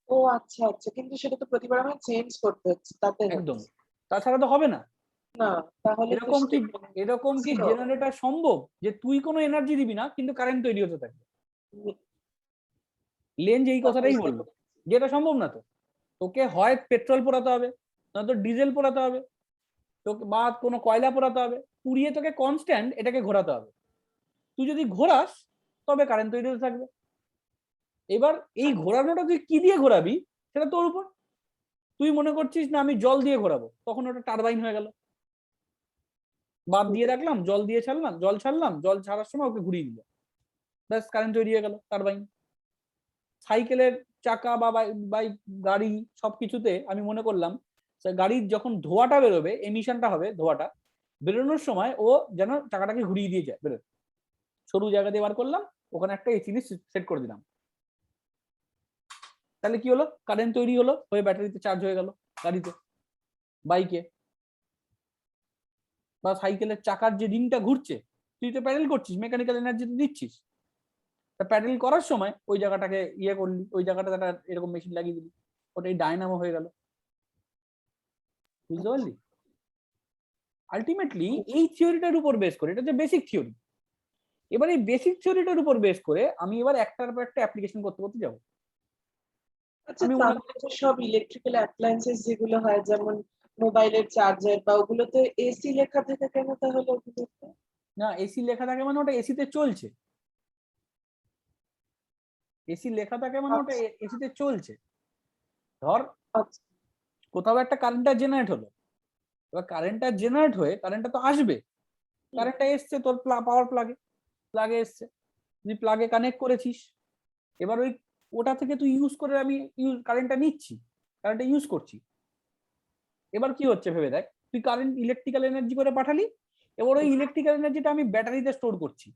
ও আচ্ছা আচ্ছা, কিন্তু সেটা তো প্রতিবার আমায় চেঞ্জ করতে হচ্ছে, তাতে একদম, হচ্ছে তাছাড়া তো হবে না। না। তাহলে তো এরকম কি zero। জেনারেটর সম্ভব যে তুই কোনো এনার্জি দিবি না কিন্তু কারেন্ট তৈরি হতে থাকবে? লেঞ্জ এই কথাটাই বললো, যেটা সম্ভব না। তো তোকে হয় পেট্রোল পোড়াতে হবে, নয়তো ডিজেল পোড়াতে হবে, তোকে বা কোনো কয়লা পোড়াতে হবে, পুড়িয়ে তোকে কনস্ট্যান্ট এটাকে ঘোরাতে হবে। তুই যদি ঘোরাস তবে কারেন্ট তৈরি হতে থাকবে। এবার এই ঘোরানোটা তুই কি দিয়ে ঘোরাবি সেটা তোর উপর। তুই মনে করছিস না আমি জল দিয়ে ঘোরাবো, তখন ওটা টারবাইন হয়ে গেল। বাদ দিয়ে রাখলাম, জল দিয়ে ছাড়লাম, জল ছাড়লাম, জল ছাড়ার সময় ওকে ঘুরিয়ে দিল, ব্যাস কারেন্ট তৈরি হয়ে গেল, টারবাইন। সাইকেলের চাকা বা বাইক, গাড়ি, সবকিছুতে আমি মনে করলাম গাড়ির যখন ধোঁয়াটা বেরোবে, এমিশনটা হবে, ধোঁয়াটা বেরোনোর সময় ও যেন চাকাটাকে ঘুরিয়ে দিয়ে যায়, বেরোয়। সরু জায়গা দিয়ে বার করলাম, ওখানে একটা এসি সেট করে দিলাম, তাহলে কি হলো? কারেন্ট তৈরি হলো, হয়ে ব্যাটারিতে চার্জ হয়ে গেল গাড়িতে, বাইকে বা সাইকেলের চাকার যে রিংটা ঘুরছে, তুই তো প্যাডেল করছিস, মেকানিক্যাল এনার্জি দিচ্ছিস। তা প্যাডেল করার সময় ওই জায়গাটাকে ইয়ে করলি, ওই জায়গাটা একটা এরকম মেশিন লাগিয়ে দিলি, ওটাই ডায়নামো হয়ে গেল। বুঝতে পারলি? আলটিমেটলি এই থিওরিটার উপর বেস করে, এটা হচ্ছে বেসিক থিওরি। এবার এই বেসিক থিওরিটার উপর বেস করে আমি এবার একটার পর একটা অ্যাপ্লিকেশন করতে করতে যাবো। আচ্ছা, আমি তাহলে তো সব ইলেকট্রিক্যাল অ্যাপ্লায়েন্সেস যেগুলো হয়, যেমন মোবাইলের চার্জার বা ওগুলোতে এসি লেখা থাকে কেন তাহলে ওগুলোতে? না, এসি লেখা থাকে মানে ওটা এসিতে চলছে। এসি লেখা থাকে মানে ওটা এসিতে চলছে। ধর আচ্ছা। কোথাও একটা কারেন্টটা জেনারেট হলো, এবার কারেন্টটা জেনারেট হয়ে কারেন্টটা তো আসবে, কারেন্টটা এসছে তোর পাওয়ার প্লাগে, প্লাগে এসছে, তুই প্লাগে কানেক্ট করেছিস। এবার ওই ওটা থেকে তুই ইউজ করে আমি কারেন্টটা নিচ্ছি, কারেন্টটা ইউজ করছি। এবার কি হচ্ছে ভেবে দেখ, তুই কারেন্ট ইলেকট্রিক্যাল এনার্জি করে পাঠালি, এবার ওই ইলেকট্রিক্যাল এনার্জিটা আমি ব্যাটারিতে স্টোর করছি,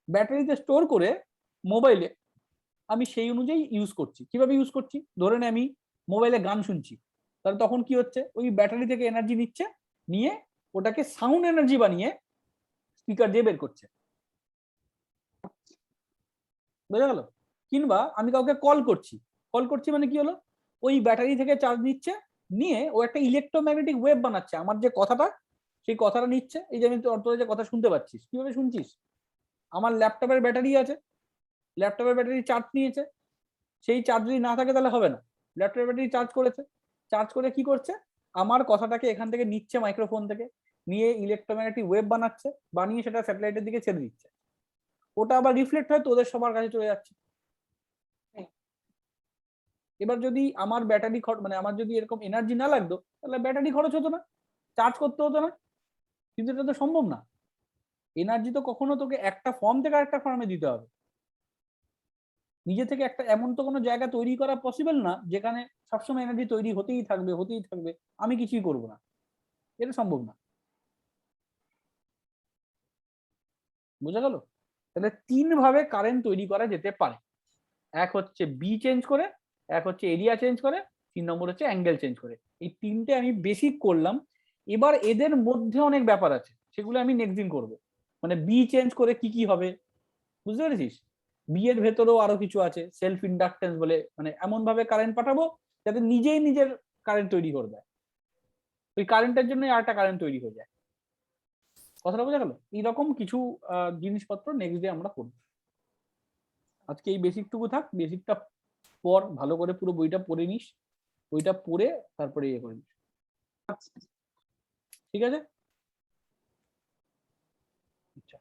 ব্যাটারিতে স্টোর করে মোবাইলে আমি সেই অনুযায়ী ইউজ করছি। কিভাবে ইউজ করছি? ধরে নে আমি মোবাইলে গান শুনছি, তাহলে তখন কি হচ্ছে, ওই ব্যাটারি থেকে এনার্জি নিচ্ছে, নিয়ে ওটাকে সাউন্ড এনার্জি বানিয়ে স্পিকার দিয়ে বের করছে। বোঝা গেল? কিংবা আমি কাউকে কল করছি, কল করছি মানে কি হলো, ওই ব্যাটারি থেকে চার্জ নিচ্ছে, নিয়ে ও একটা ইলেকট্রোম্যাগনেটিক ওয়েভ বানাচ্ছে, আমার যে কথাটা সেই কথাটা নিচ্ছে। এই যে আমি তোর যে কথা শুনতে পাচ্ছিস, কিভাবে শুনছিস? আমার ল্যাপটপের ব্যাটারি আছে, ল্যাপটপের ব্যাটারি চার্জ নিয়েছে, সেই চার্জ যদি না থাকে তাহলে হবে না। ল্যাপটপের ব্যাটারি চার্জ করেছে, চার্জ করে কি করছে, আমার কথাটাকে এখান থেকে নিচ্ছে মাইক্রোফোন থেকে, নিয়ে ইলেকট্রোম্যাগনেটিক ওয়েভ বানাচ্ছে, বানিয়ে সেটা স্যাটেলাইটের দিকে ছেড়ে দিচ্ছে, ওটা আবার রিফ্লেক্ট হয় তোদের সবার কাছে চলে যাচ্ছে। এবার যদি আমার ব্যাটারি মানে আমার যদি এরকম এনার্জি না লাগতো তাহলে ব্যাটারি খরচ হতো না, চার্জ করতে হতো না। কিন্তু এটা তো সম্ভব না। এনার্জি তো কখনো তোকে একটা ফর্ম থেকে আরেকটা ফর্মে দিতে হবে, নিজে থেকে একটা এমন তো কোনো জায়গা তৈরি করা পসিবল না যেখানে সবসময় এনার্জি তৈরি হতেই থাকবে হতেই থাকবে, আমি কিছুই করব না, এটা সম্ভব না। বোঝা গেল? তাহলে তিন ভাবে কারেন্ট তৈরি করা যেতে পারে। এক হচ্ছে বি চেঞ্জ করে, এক হচ্ছে এরিয়া চেঞ্জ করে, 3 নম্বর হচ্ছে অ্যাঙ্গেল চেঞ্জ করে। এই তিনটে আমি বেসিক করলাম। এবার এদের মধ্যে অনেক ব্যাপার আছে, সেগুলো আমি নেক্সট দিন করবো। মানে বি চেঞ্জ করে কি কি হবে, বুঝতে পেরেছিস? বি এর ভেতরেও আরো কিছু আছে, সেলফ ইন্ডাকটেন্স বলে, মানে এমন ভাবে কারেন্ট পাঠাবো যাতে নিজেই নিজের কারেন্ট তৈরি করে দেয়, ওই কারেন্টের জন্য আরেকটা কারেন্ট তৈরি হয়ে যায়। কথাটা বোঝা গেল? এইরকম কিছু জিনিসপত্র নেক্সট ডে আমরা করবো। আজকে এই বেসিকটুকু থাক, বেসিকটা পর ভালো করে পুরো বইটা পড়ে নিস, বইটা পড়ে তারপরে ইয়ে করে নিস, ঠিক আছে? আচ্ছা,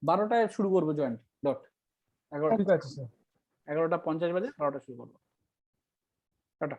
12টায় শুরু করবো জয়েন্ট ডট, 11টা ঠিক আছে স্যার। 11:50 বাজে 12টা শুরু করবো। টাটা।